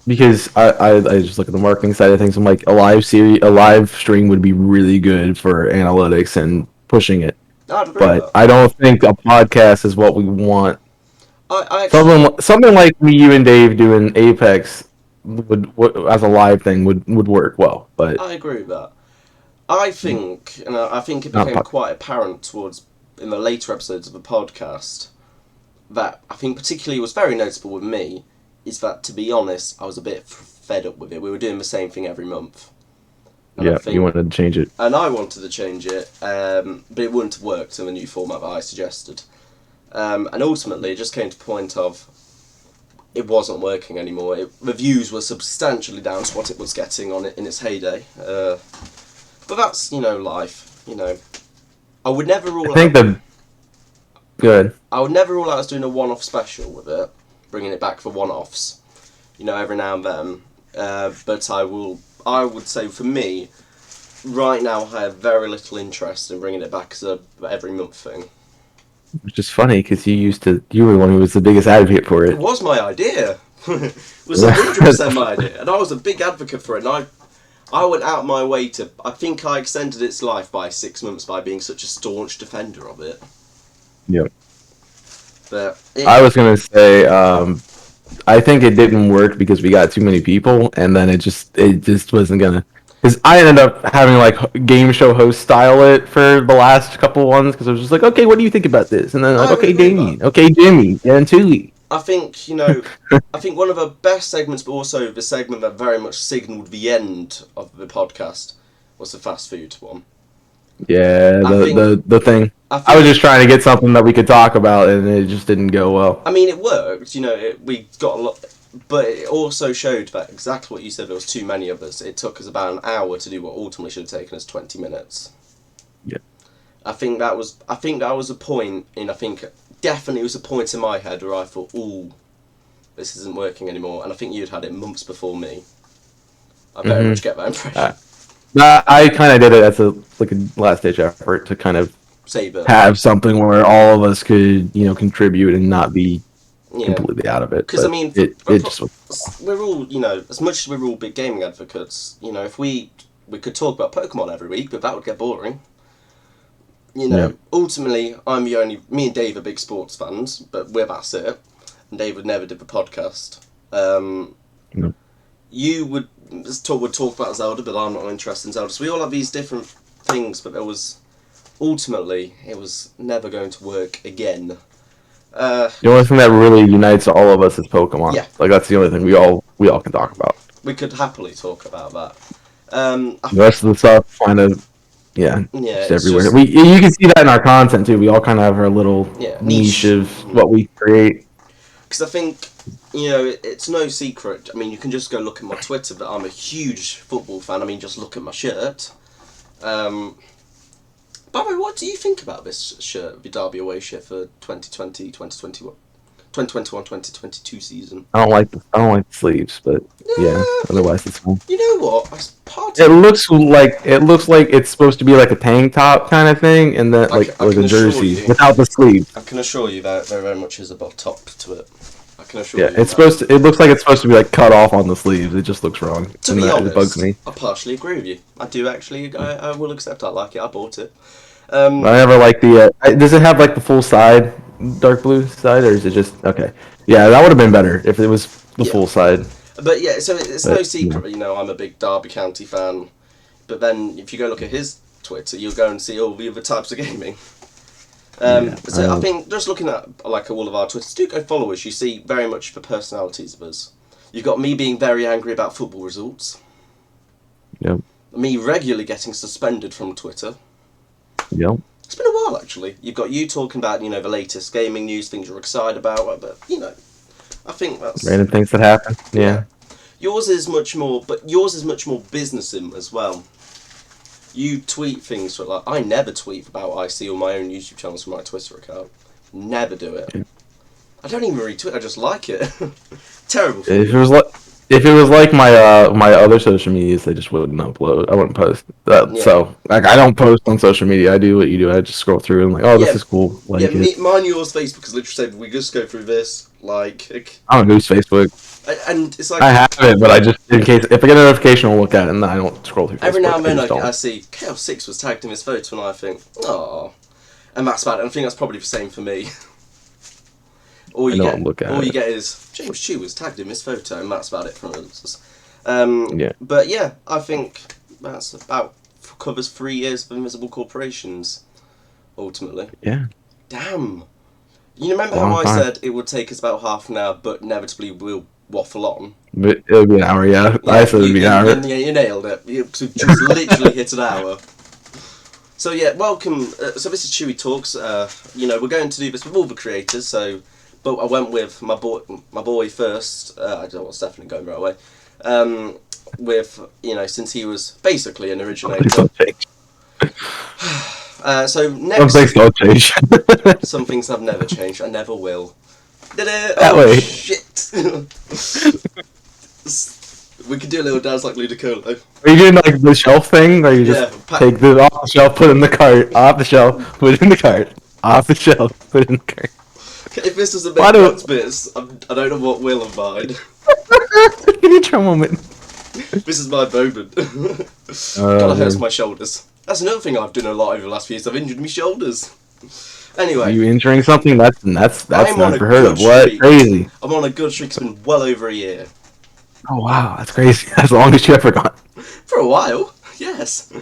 Speaker 2: because I just look at the marketing side of things, I'm like a live stream would be really good for analytics and pushing it.
Speaker 1: I'd agree with
Speaker 2: But
Speaker 1: that.
Speaker 2: I don't think a podcast is what we want.
Speaker 1: I actually,
Speaker 2: Something like me, you and Dave doing Apex would as a live thing would work well, but
Speaker 1: I agree with that. I think, and I think it
Speaker 2: not
Speaker 1: became
Speaker 2: podcast.
Speaker 1: quite apparent towards in the later episodes of the podcast that I think particularly was very noticeable with me is that, to be honest, I was a bit fed up with it. We were doing the same thing every month. And
Speaker 2: Yeah, you wanted to change it.
Speaker 1: And I wanted to change it, but it wouldn't have worked in the new format that I suggested. And ultimately, it just came to the point of it wasn't working anymore. The views were substantially down to what it was getting on it in its heyday. But that's, life. I would never rule
Speaker 2: I think
Speaker 1: out...
Speaker 2: good.
Speaker 1: I would never rule out us doing a one-off special with it, bringing it back for one-offs, every now and then. But I would say for me, right now I have very little interest in bringing it back as a every month thing.
Speaker 2: Which is funny because you were the one who was the biggest advocate for
Speaker 1: It
Speaker 2: it.
Speaker 1: was my idea. It was 100% my idea, and I was a big advocate for it. And I went out my way to. I think I extended its life by 6 months by being such a staunch defender of it.
Speaker 2: Yep.
Speaker 1: But
Speaker 2: I was gonna say, I think it didn't work because we got too many people, and then it just wasn't gonna. Because I ended up having like game show host style it for the last couple ones because I was just like, okay, what do you think about this? And then like, okay, Damien, okay, Jimmy, and Tewey.
Speaker 1: I think I think one of the best segments, but also the segment that very much signalled the end of the podcast, was the fast food one.
Speaker 2: Yeah, the thing. I was just trying to get something that we could talk about, and it just didn't go well.
Speaker 1: I mean, it worked. We got a lot, but it also showed that exactly what you said. There was too many of us. It took us about an hour to do what ultimately should have taken us 20 minutes.
Speaker 2: Yeah.
Speaker 1: I think that was a point, and I think definitely was a point in my head where I thought, "Ooh, this isn't working anymore." And I think you'd had it months before me. I very much get that impression.
Speaker 2: I kind of did it as a last ditch effort to kind of have something where all of us could contribute and not be completely out of it.
Speaker 1: Because I mean,
Speaker 2: it just
Speaker 1: we're all as much as we're all big gaming advocates. If we could talk about Pokemon every week, but that would get boring. Ultimately, me and Dave are big sports fans, but that's it. And Dave would never do the podcast. You would talk about Zelda, but I'm not interested in Zelda. So we all have these different things, but ultimately, it was never going to work again.
Speaker 2: The only thing that really unites all of us is Pokemon.
Speaker 1: Yeah.
Speaker 2: That's the only thing we all can talk about.
Speaker 1: We could happily talk about that.
Speaker 2: The rest of the stuff kind of just everywhere. You can see that in our content too. We all kind of have our little niche of what we create.
Speaker 1: Because I think it's no secret. I mean, you can just go look at my Twitter that I'm a huge football fan. I mean, just look at my shirt. By the way, what do you think about this shirt, the Derby away shirt for 2020, 2021, 2021-2022 season?
Speaker 2: I don't like the sleeves, but otherwise it's fine.
Speaker 1: You know what?
Speaker 2: It looks like it's supposed to be like a tank top kind of thing, and then like a jersey without the sleeves.
Speaker 1: I can assure you that there very much is a top to it. I can assure you.
Speaker 2: It looks like it's supposed to be like cut off on the sleeves. It just looks wrong.
Speaker 1: To be honest,
Speaker 2: it bugs me.
Speaker 1: I partially agree with you. I do actually. I will accept. I like it. I bought it.
Speaker 2: I never like the. Does it have like the full side, dark blue side, or is it just okay? Yeah, that would have been better if it was the full side.
Speaker 1: But yeah, so it's no secret. I'm a big Derby County fan. But then, if you go look at his Twitter, you'll go and see all the other types of gaming. I think just looking at like all of our Twitters, do go follow us. You see very much the personalities of us. You've got me being very angry about football results.
Speaker 2: Yep.
Speaker 1: Me regularly getting suspended from Twitter.
Speaker 2: Yep.
Speaker 1: It's been a while actually. You've got you talking about the latest gaming news, things you're excited about, but I think that's
Speaker 2: random things that happen. Yeah.
Speaker 1: Yours is much more businessy as well. You tweet things like I never tweet about what I see on my own YouTube channels from my Twitter account. Never do it. I don't even retweet. I just like it. Terrible.
Speaker 2: If it was like if it was like my other social medias, they just wouldn't upload. I wouldn't post.
Speaker 1: Yeah.
Speaker 2: So like I don't post on social media. I do what you do. I just scroll through and like, oh, this
Speaker 1: Yeah.
Speaker 2: is cool.
Speaker 1: Yeah,
Speaker 2: Like it.
Speaker 1: mine, yours, Facebook is literally said we just go through this,
Speaker 2: I don't use Facebook.
Speaker 1: and it's like
Speaker 2: I have it, but I just in case if I get a notification, I'll look at it, and then I don't scroll through
Speaker 1: every now
Speaker 2: Facebook.
Speaker 1: and
Speaker 2: I
Speaker 1: then
Speaker 2: just
Speaker 1: I
Speaker 2: don't.
Speaker 1: see Chaos6ix was tagged in this photo, and I think, oh, and that's about it. I think that's probably the same for me. All
Speaker 2: I
Speaker 1: you
Speaker 2: don't look
Speaker 1: get,
Speaker 2: at
Speaker 1: all you
Speaker 2: it.
Speaker 1: get is James Chew was tagged in this photo, and that's about it from us.
Speaker 2: Yeah.
Speaker 1: But yeah, I think that's about covers 3 years of Invisible Corporations. Ultimately,
Speaker 2: Yeah.
Speaker 1: damn. You remember how
Speaker 2: Long
Speaker 1: I
Speaker 2: time.
Speaker 1: said it would take us about half an hour, but inevitably we'll waffle on.
Speaker 2: But it'll be an hour. Yeah.
Speaker 1: Yeah,
Speaker 2: I said it'd be an hour.
Speaker 1: you nailed it. You just literally hit an hour. So yeah, welcome. So this is Tewey Talks. We're going to do this with all the creators. But I went with my boy first. I don't want Stephanie going right away. Since he was basically an originator.
Speaker 2: Don't change.
Speaker 1: So
Speaker 2: Some
Speaker 1: next,
Speaker 2: things don't change.
Speaker 1: some things have never changed. I never will.
Speaker 2: That
Speaker 1: Oh
Speaker 2: way.
Speaker 1: shit! We could do a little dance like Ludicolo.
Speaker 2: Are you doing like the shelf thing, or you just take this off the shelf, put it in the cart, off the shelf, put it in the cart, off the shelf, put it in the cart?
Speaker 1: If this doesn't
Speaker 2: Why
Speaker 1: make
Speaker 2: do-
Speaker 1: dance bits, I don't know what will of mine.
Speaker 2: Give me a moment.
Speaker 1: This is my moment. God, it hurts my shoulders. That's another thing I've done a lot over the last few years. I've injured my shoulders. Anyway,
Speaker 2: You injuring something? That's
Speaker 1: I'm on a
Speaker 2: never heard
Speaker 1: good
Speaker 2: of. What?
Speaker 1: streak.
Speaker 2: Crazy.
Speaker 1: I'm on a good streak. It's been well over a year.
Speaker 2: Oh wow, that's crazy. As long as you ever got.
Speaker 1: For a while, yes.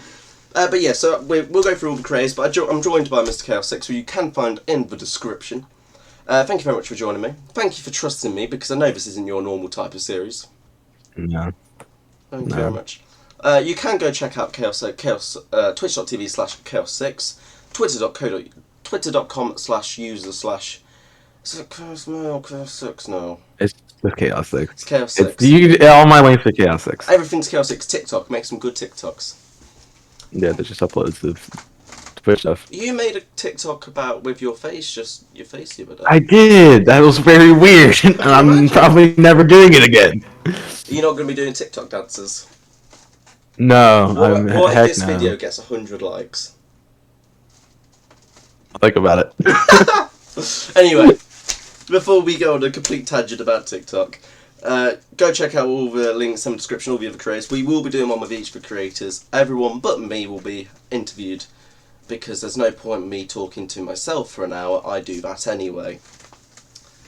Speaker 1: But yeah, so we'll go through all the craze, but I'm joined by Mr. Chaos6ix, who you can find in the description. Thank you very much for joining me. Thank you for trusting me, because I know this isn't your normal type of series.
Speaker 2: No.
Speaker 1: Thank you very much. You can go check out twitch.tv/Chaos6ix, twitter.com/user/ Chaos6 no.
Speaker 2: It's the Chaos6.
Speaker 1: It's Chaos6.
Speaker 2: All my links are Chaos6.
Speaker 1: Everything's Chaos6. TikTok. Make some good TikToks.
Speaker 2: Yeah, that just uploads the Twitch stuff.
Speaker 1: You made a TikTok with your face, just your face the other day.
Speaker 2: I did. That was very weird, and I'm probably never doing it again.
Speaker 1: You're not going to be doing TikTok dances.
Speaker 2: No,
Speaker 1: What if
Speaker 2: heck
Speaker 1: this
Speaker 2: no.
Speaker 1: video gets 100 likes?
Speaker 2: I'll think about it.
Speaker 1: Anyway, before we go on a complete tangent about TikTok, go check out all the links in the description, all the other creators. We will be doing one with each of the creators. Everyone but me will be interviewed, because there's no point in me talking to myself for an hour. I do that anyway.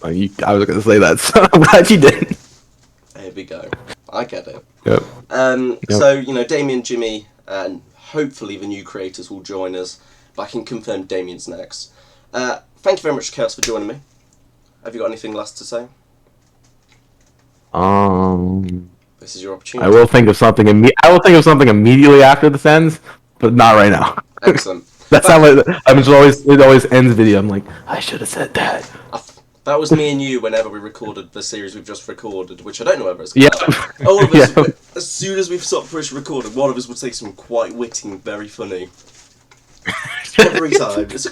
Speaker 2: I was going to say that, so I'm glad you did.
Speaker 1: Here we go. I get it.
Speaker 2: Yep.
Speaker 1: So, Damien, Jimmy, and hopefully the new creators will join us, but I can confirm Damien's next. Thank you very much, Chaos, for joining me. Have you got anything last to say? This is your opportunity.
Speaker 2: I will think of something. I will think of something immediately after this ends, but not right now.
Speaker 1: Excellent.
Speaker 2: That's how it always ends video. I'm like, I should have said that.
Speaker 1: That was me and you whenever we recorded the series we've just recorded, which I don't know whether it's
Speaker 2: Yeah.
Speaker 1: All of us,
Speaker 2: Yeah.
Speaker 1: as soon as we've stopped recording, one of us would say something quite witty and very funny. Every time. If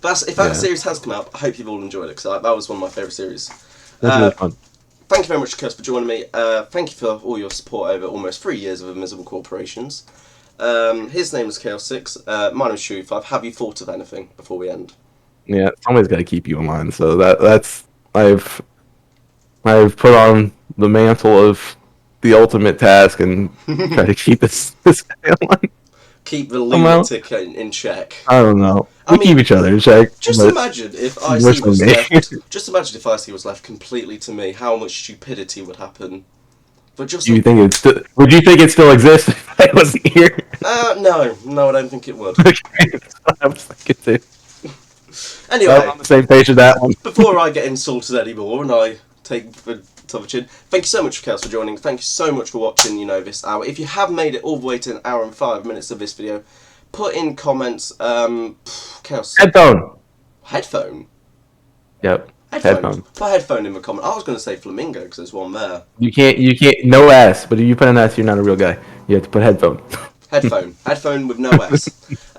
Speaker 1: that series has come out, I hope you've all enjoyed it, because that was one of my favourite series.
Speaker 2: That's really fun.
Speaker 1: Thank you very much, Chris, for joining me. Thank you for all your support over almost 3 years of Invisible Corporations. His name is Chaos6ix. My name is Tewey5. Have you thought of anything before we end?
Speaker 2: Yeah, somebody's got to keep you in line. So that's I've put on the mantle of the ultimate task and try to keep this guy in line.
Speaker 1: Keep the lunatic in check.
Speaker 2: I don't know. We keep each other in check.
Speaker 1: Just imagine if IC was left. Just imagine if IC was left completely to me. How much stupidity would happen? But just
Speaker 2: would you think it still exists if I wasn't here?
Speaker 1: No, I don't think it would.
Speaker 2: Okay, that's what I was thinking too.
Speaker 1: Anyway,
Speaker 2: I'm on the same page with that one.
Speaker 1: Before I get insulted anymore and I take the top of chin, thank you so much, Chaos, for joining. Thank you so much for watching, this hour. If you have made it all the way to an hour and 5 minutes of this video, put in comments, Chaos. Headphone?
Speaker 2: Yep.
Speaker 1: Headphone. Put headphone in the comment. I was going to say flamingo because there's one there.
Speaker 2: You can't, no S, but if you put an S, you're not a real guy. You have to put headphone.
Speaker 1: Headphone with no S.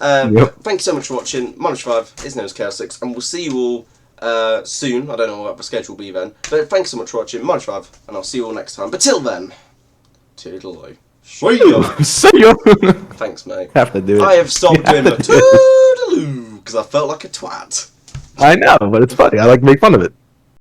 Speaker 2: Yep.
Speaker 1: Thank you so much for watching. My name is 5, his name is Chaos6, and we'll see you all soon. I don't know what the schedule will be then. But thanks so much for watching. Much love, and I'll see you all next time. But till then, toodaloo. See ya.
Speaker 2: See ya.
Speaker 1: Thanks, mate.
Speaker 2: Have to do it.
Speaker 1: I have stopped doing the toodaloo because I felt like a twat.
Speaker 2: I know, but it's funny. I like to make fun of it.